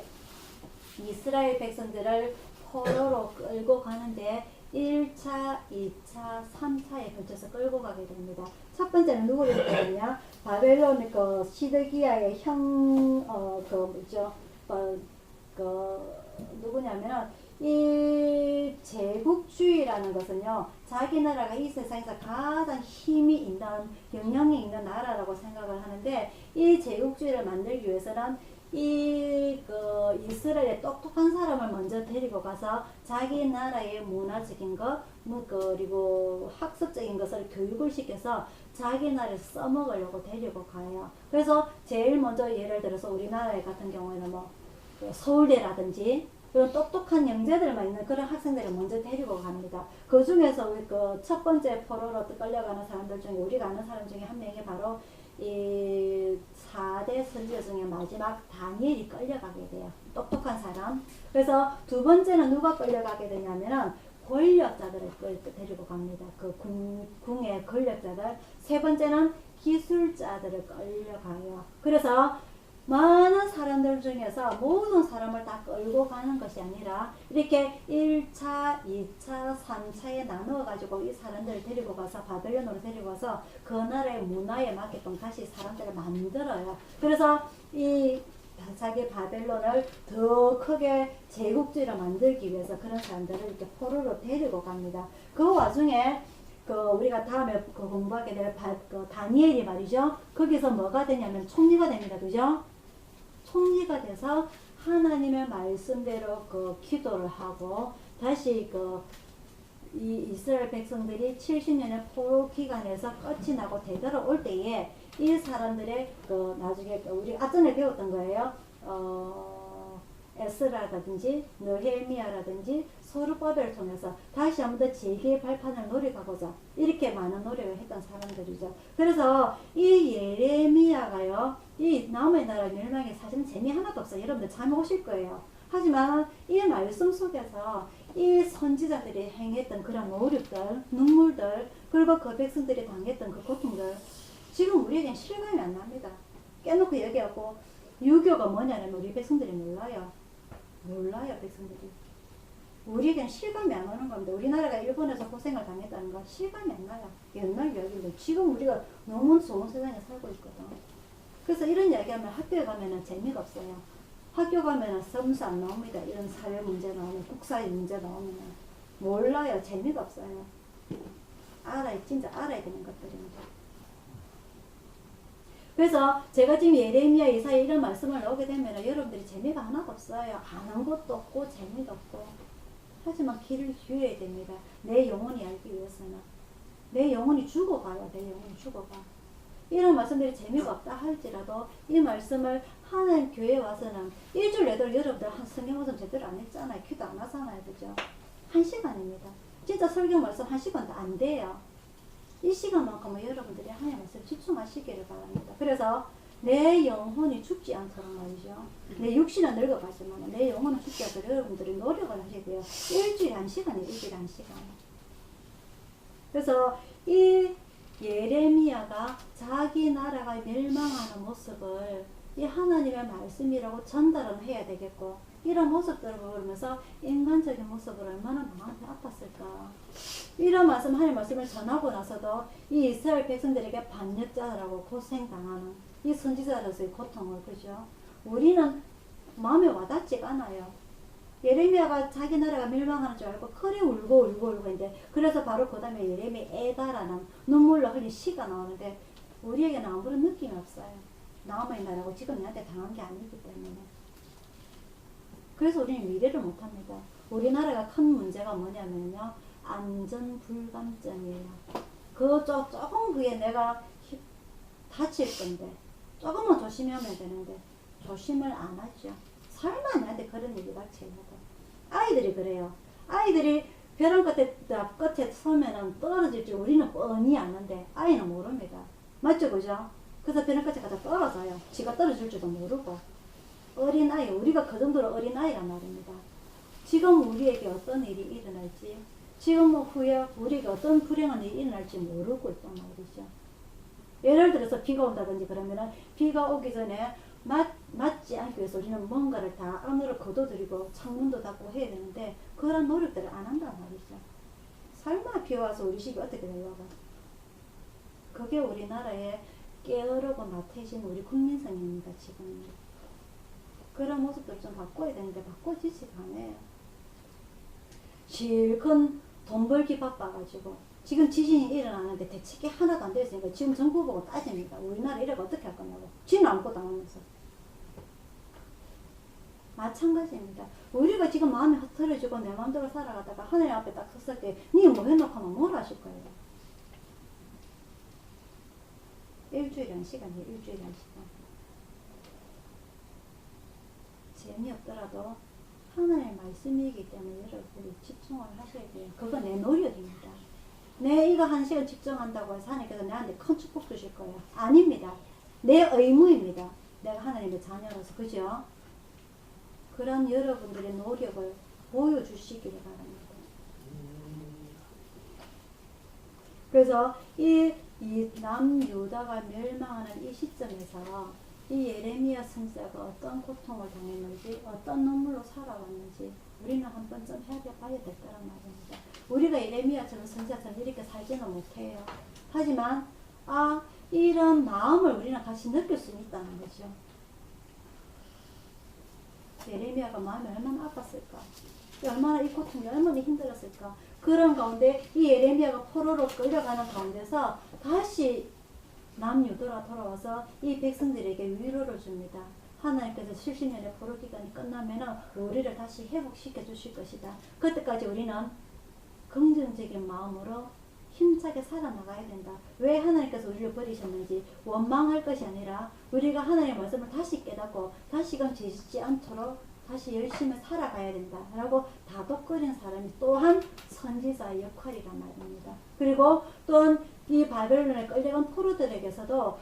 이스라엘 백성들을 포로로 끌고 가는데 1차, 2차, 3차에 걸쳐서 끌고 가게 됩니다. 첫 번째는 누구를 얘기하냐? 바벨론 그 시드기야의 누구냐면은 이 제국주의라는 것은요, 자기 나라가 이 세상에서 가장 힘이 있는, 영향이 있는 나라라고 생각을 하는데, 이 제국주의를 만들기 위해서는 이스라엘의 똑똑한 사람을 먼저 데리고 가서 자기 나라의 문화적인 것, 그리고 학습적인 것을 교육을 시켜서 자기 나라에 써먹으려고 데리고 가요. 그래서 제일 먼저 예를 들어서 우리나라 같은 경우에는 서울대라든지 그런 똑똑한 영재들만 있는 그런 학생들을 먼저 데리고 갑니다. 그 중에서 그 첫 번째 포로로 끌려가는 사람들 중에 우리가 아는 사람 중에 한 명이 바로 이 4대 선지자 중에 마지막 다니엘이 끌려가게 돼요. 똑똑한 사람. 그래서 두 번째는 누가 끌려가게 되냐면은 권력자들을 데리고 갑니다. 그 궁의 권력자들. 세 번째는 기술자들을 끌려가요. 그래서 많은 사람들 중에서 모든 사람을 다 끌고 가는 것이 아니라 이렇게 1차, 2차, 3차에 나누어 가지고 이 사람들을 데리고 가서 바벨론으로 데리고 가서 그 나라의 문화에 맞게끔 다시 사람들을 만들어요. 그래서 이 자기 바벨론을 더 크게 제국주의로 만들기 위해서 그런 사람들을 이렇게 포로로 데리고 갑니다. 그 와중에 우리가 다음에 공부하게 될 다니엘이 말이죠. 거기서 뭐가 되냐면 총리가 됩니다. 그죠? 총리가 돼서 하나님의 말씀대로 기도를 하고 다시 이 이스라엘 백성들이 70년의 포로 기간에서 끝이 나고 되돌아올 때에 이 사람들의 나중에 우리 앞전에 배웠던 거예요. 에스라라든지 느헤미야라든지 소르바벨을 통해서 다시 한 번 더 재개의 발판을 노력하고자 이렇게 많은 노력을 했던 사람들이죠. 그래서 이 예레미야가요, 이 남의 나라 멸망에 사실은 재미 하나도 없어요. 여러분들 잘 오실 거예요. 하지만 이 말씀 속에서 이 선지자들이 행했던 그런 노력들, 눈물들, 그리고 그 백성들이 당했던 그 고통들, 지금 우리에겐 실감이 안 납니다. 깨놓고 얘기하고 유교가 뭐냐면 우리 백성들이 몰라요. 백성들이. 우리에겐 실감이 안 오는 겁니다. 우리나라가 일본에서 고생을 당했다는 건 실감이 안 나요. 옛날 이야기인데 지금 우리가 너무 좋은 세상에 살고 있거든. 그래서 이런 이야기하면 학교에 가면은 재미가 없어요. 학교 가면은 점수 안 나옵니다. 이런 사회 문제 나오면, 국사의 문제 나오면 몰라요. 재미가 없어요. 진짜 알아야 되는 것들입니다. 그래서 제가 지금 예레미야, 이사야 이런 말씀을 나오게 되면 여러분들이 재미가 하나도 없어요. 아는 것도 없고 재미도 없고. 하지만 귀를 기울여야 됩니다. 내 영혼이 알기 위해서는. 내 영혼이 죽어가요. 내 영혼이 죽어가. 이런 말씀들이 재미가 없다 할지라도 이 말씀을 하는 교회에 와서는 일주일 내도록 여러분들 한 성경 말씀 제대로 안 했잖아요. 기도 안 하잖아요. 그죠? 1시간입니다. 진짜 설교 말씀 1시간도 안 돼요. 이 시간만큼은 여러분들이 하나님 말씀 집중하시기를 바랍니다. 그래서 내 영혼이 죽지 않도록 말이죠. 내 육신은 늙어가지만 내 영혼은 죽지 않도록 여러분들이 노력을 하셔야 돼요. 일주일에 1시간이에요. 일주일에 1시간. 그래서 이 예레미야가 자기 나라가 멸망하는 모습을 이 하나님의 말씀이라고 전달은 해야 되겠고, 이런 모습들을 보면서 인간적인 모습을 얼마나 마음이 아팠을까. 이런 말씀, 하나님의 말씀을 전하고 나서도 이 이스라엘 백성들에게 반역자라고 고생당하는 이 선지자로서의 고통을, 그죠? 우리는 마음에 와닿지가 않아요. 예레미야가 자기 나라가 멸망하는 줄 알고 그리 울고 있는데, 그래서 바로 그 다음에 예레미야 에다라는 눈물로 흘린 시가 나오는데, 우리에게는 아무런 느낌이 없어요. 나만의 나라고 지금 내한테 당한 게 아니기 때문에. 그래서 우리는 미래를 못합니다. 우리나라가 큰 문제가 뭐냐면요, 안전 불감증이에요. 조금 그게 내가 다칠 건데 조금만 조심하면 되는데 조심을 안 하죠. 설마 나한테 그런 일이 닥치려고. 아이들이 그래요. 아이들이 벼랑 끝에 서면은 떨어질 줄 우리는 뻔히 아는데 아이는 모릅니다. 맞죠, 그죠? 그래서 벼랑 끝에 가서 떨어져요. 지가 떨어질 줄도 모르고. 어린아이, 우리가 그 정도로 어린아이란 말입니다. 지금 우리에게 어떤 일이 일어날지, 지금 후에 우리에게 어떤 불행한 일이 일어날지 모르고 있단 말이죠. 예를 들어서 비가 온다든지 그러면은 비가 오기 전에 맞지 않기 위해서 우리는 뭔가를 다 안으로 걷어들이고 창문도 닫고 해야 되는데 그런 노력들을 안 한단 말이죠. 설마 비 와서 우리 집이 어떻게 되려고. 그게 우리나라의 게으르고 나태해진 우리 국민성입니다. 지금 그런 모습들 좀 바꿔야 되는데 바꿔지지가 않아요. 실컷 돈 벌기 바빠가지고 지금 지진이 일어나는데 대책이 하나도 안 되어 있으니까 지금 정부 보고 따집니다. 우리나라 이래가 어떻게 할 거냐고. 지는 아무것도 안 하면서. 마찬가지입니다. 우리가 지금 마음이 흐트러지고 내 마음대로 살아가다가 하나님 앞에 딱 섰을 때 니 뭐 해놓고 하면 뭘 하실 거예요? 일주일에 1시간이에요. 일주일에 1시간. 재미없더라도 하나님의 말씀이기 때문에 여러분들이 집중을 하셔야 돼요. 그거 내 노력입니다. 내 이거 1시간 집중한다고 해서 하나님께서 나한테 큰 축복 주실 거예요. 아닙니다. 내 의무입니다. 내가 하나님의 자녀로서. 그죠? 그런 여러분들의 노력을 보여주시기를 바랍니다. 그래서 이 남유다가 멸망하는 이 시점에서 이 예레미야 선지자가 어떤 고통을 당했는지, 어떤 눈물로 살아왔는지 우리는 한 번쯤 봐야 될 거란 말입니다. 우리가 예레미야처럼 선지자처럼 이렇게 살지는 못해요. 하지만 이런 마음을 우리는 같이 느낄 수 있다는 거죠. 예레미야가 마음이 얼마나 아팠을까, 얼마나 이 고통이 얼마나 힘들었을까. 그런 가운데 이 예레미야가 포로로 끌려가는 가운데서 다시 남유다로 돌아와서 이 백성들에게 위로를 줍니다. 하나님께서 70년의 포로 기간이 끝나면 우리를 다시 회복시켜 주실 것이다. 그때까지 우리는 긍정적인 마음으로 힘차게 살아나가야 된다. 왜 하나님께서 우리를 버리셨는지 원망할 것이 아니라 우리가 하나님의 말씀을 다시 깨닫고 다시금 지지 않도록 다시 열심히 살아가야 된다 라고 다독거리는 사람이 또한 선지자의 역할이란 말입니다. 그리고 또한 이 바벨론에 끌려간 포로들에게서도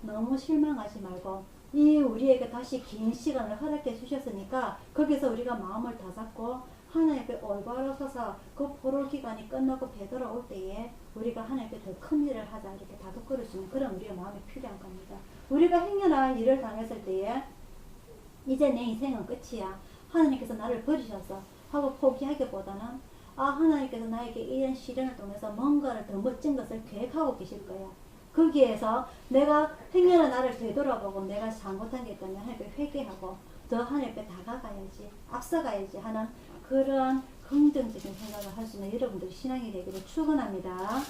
너무 실망하지 말고, 이 우리에게 다시 긴 시간을 허락해 주셨으니까 거기서 우리가 마음을 다잡고 하나님께 올바로 서서 그 포로 기간이 끝나고 되돌아올 때에 우리가 하나님께 더 큰 일을 하자, 이렇게 다독거릴 수 있는 그런 우리의 마음이 필요한 겁니다. 우리가 행여나 일을 당했을 때에 이제 내 인생은 끝이야, 하나님께서 나를 버리셔서 하고 포기하기보다는 하나님께서 나에게 이런 시련을 통해서 뭔가를 더 멋진 것을 계획하고 계실 거야. 거기에서 내가 행여나 나를 되돌아보고 내가 잘못한 게 있다면 하나님께 회개하고 더 하나님 앞에 다가가야지, 앞서가야지 하는 그러한 긍정적인 생각을 할 수 있는 여러분들의 신앙이 되기를 축원합니다.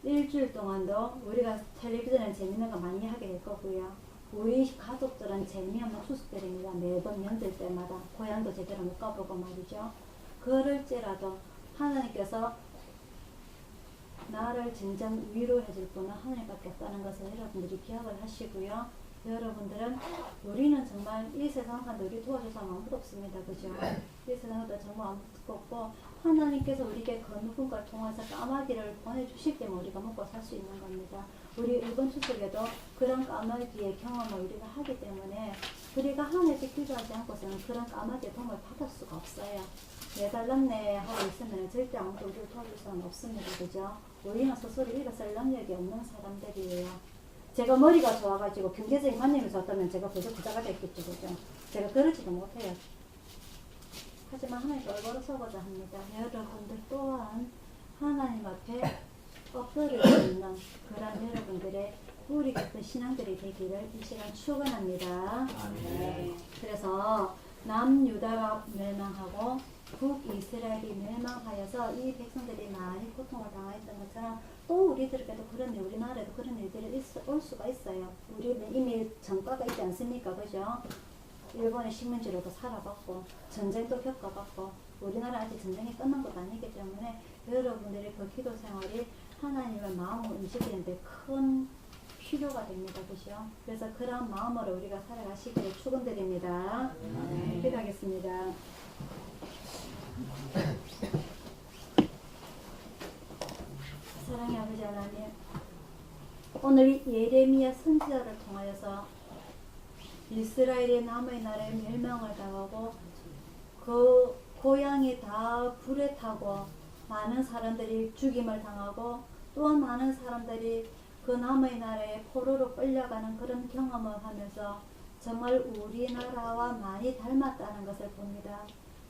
일주일 동안도 우리가 텔레비전에 재밌는 거 많이 하게 될 거고요. 우리 가족들은 재미없는 추석들입니다. 매번 명절 때마다 고향도 제대로 못 가보고 말이죠. 그럴지라도 하나님께서 나를 진정 위로해 줄 분은 하나님밖에 없다는 것을 여러분들이 기억을 하시고요. 여러분들은 우리는 정말 이 세상 사람들 우리 도와줄 사람 아무도 없습니다. 그죠? 이 세상에 정말 아무도 없고 하나님께서 우리에게 그 누군가를 통해서 까마귀를 보내주실 때문에 우리가 먹고 살 수 있는 겁니다. 우리 이번 추석에도 그런 까마귀의 경험을 우리가 하기 때문에 우리가 하나님께 기도하지 않고서는 그런 까마귀의 도움을 받을 수가 없어요. 내달랐네 하고 있으면 절대 아무도 우리를 도와줄 사람 없습니다. 그죠? 우리는 스스로 일어설 능력이 없는 사람들이에요. 제가 머리가 좋아가지고 경제적인 관념이 좋았다면 제가 벌써 부자가 됐겠죠. 그죠? 제가 그러지도 못해요. 하지만 하나님께 얼굴을 서고자 합니다. 여러분들 또한 하나님 앞에 엎드릴 수 있는 그런 여러분들의 뿌리 깊은 신앙들이 되기를 이 시간 축원합니다. 그래서 남유다가 멸망하고 북이스라엘이 멸망하여서 이 백성들이 많이 고통을 당했던 것처럼 또 우리들에게도 그런 일, 우리나라에도 그런 일들이 올 수가 있어요. 우리는 이미 전과가 있지 않습니까? 그죠? 일본의 식민지로도 살아봤고 전쟁도 겪어봤고 우리나라 아직 전쟁이 끝난 것도 아니기 때문에 여러분들의 그 기도 생활이 하나님의 마음을 움직이는데 큰 필요가 됩니다. 그죠? 그래서 그런 마음으로 우리가 살아가시기를 축원드립니다. 기도하겠습니다. 사랑의 아버지 하나님, 오늘 예레미야 선지자를 통하여서 이스라엘의 남의 나라에 멸망을 당하고 그 고향이 다 불에 타고 많은 사람들이 죽임을 당하고 또한 많은 사람들이 그 남의 나라에 포로로 끌려가는 그런 경험을 하면서 정말 우리나라와 많이 닮았다는 것을 봅니다.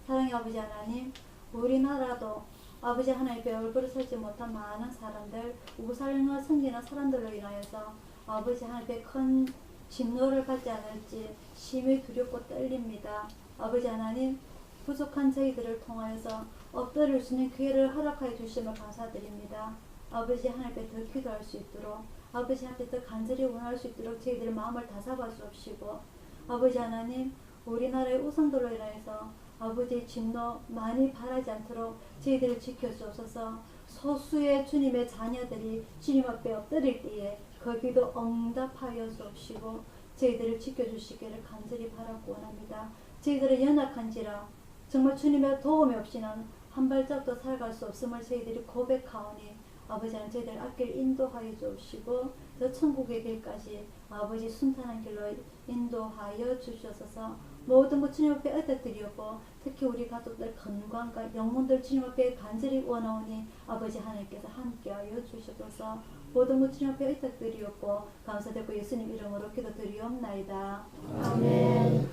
사랑의 아버지 하나님, 우리나라도 아버지 하나님께 얼굴을 서지 못한 많은 사람들, 우상을 섬기는 사람들로 인하여서 아버지 하나님께 큰 진노를 받지 않을지 심히 두렵고 떨립니다. 아버지 하나님, 부족한 저희들을 통하여서 엎드릴 수 있는 기회를 허락하여 주심을 감사드립니다. 아버지 하나님께 더 기도할 수 있도록, 아버지 하나님께 더 간절히 원할 수 있도록 저희들의 마음을 다잡아 주옵시고, 아버지 하나님, 우리나라의 우상들로 인하여서 아버지의 진노 많이 바라지 않도록 저희들을 지켜주옵소서. 소수의 주님의 자녀들이 주님 앞에 엎드릴 때에 거기도 응답하여 주옵시고 저희들을 지켜주시기를 간절히 바라고 원합니다. 저희들은 연약한지라 정말 주님의 도움이 없이는 한 발짝도 살아갈 수 없음을 저희들이 고백하오니 아버지 하나님 저희들을 앞길 인도하여 주옵시고 저 천국의 길까지 아버지 순탄한 길로 인도하여 주시옵소서. 모든 것 주님 앞에 의탁드리옵고 특히 우리 가족들 건강과 영혼들 주님 앞에 간절히 원하오니 아버지 하나님께서 함께하여 주시옵소서. 모든 것 주님 앞에 의탁드리옵고 감사드리고 예수님 이름으로 기도드리옵나이다. 아멘.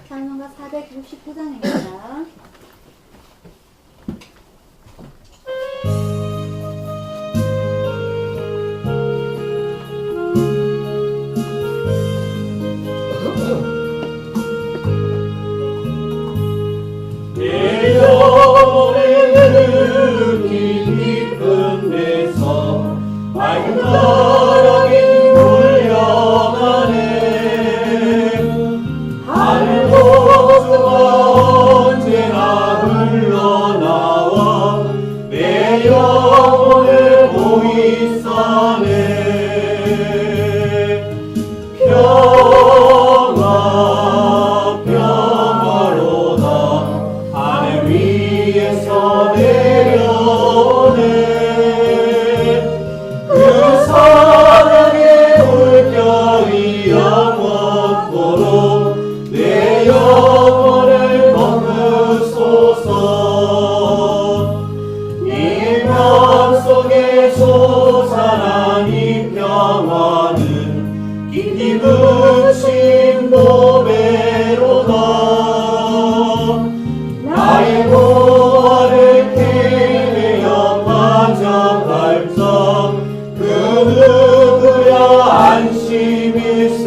찬송가 469장입니다. 안심일세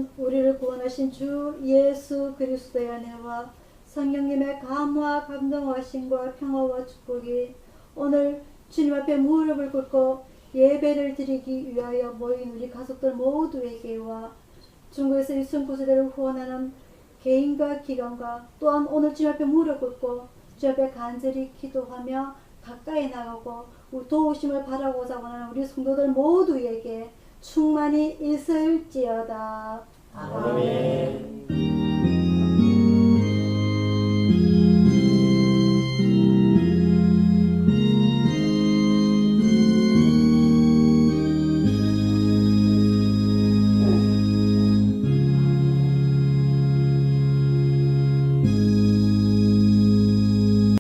이제는 우리를 구원하신 주 예수 그리스도의 은혜와 성령님의 감화 감동하심과 평화와 축복이 오늘 주님 앞에 무릎을 꿇고 예배를 드리기 위하여 모인 우리 가족들 모두에게와 중국에서 일순구세대를 후원하는 개인과 기관과 또한 오늘 주님 앞에 무릎 꿇고 주님 앞에 간절히 기도하며 가까이 나가고 도우심을 바라고자 하는 우리 성도들 모두에게 충만히 있을지어다. 아멘.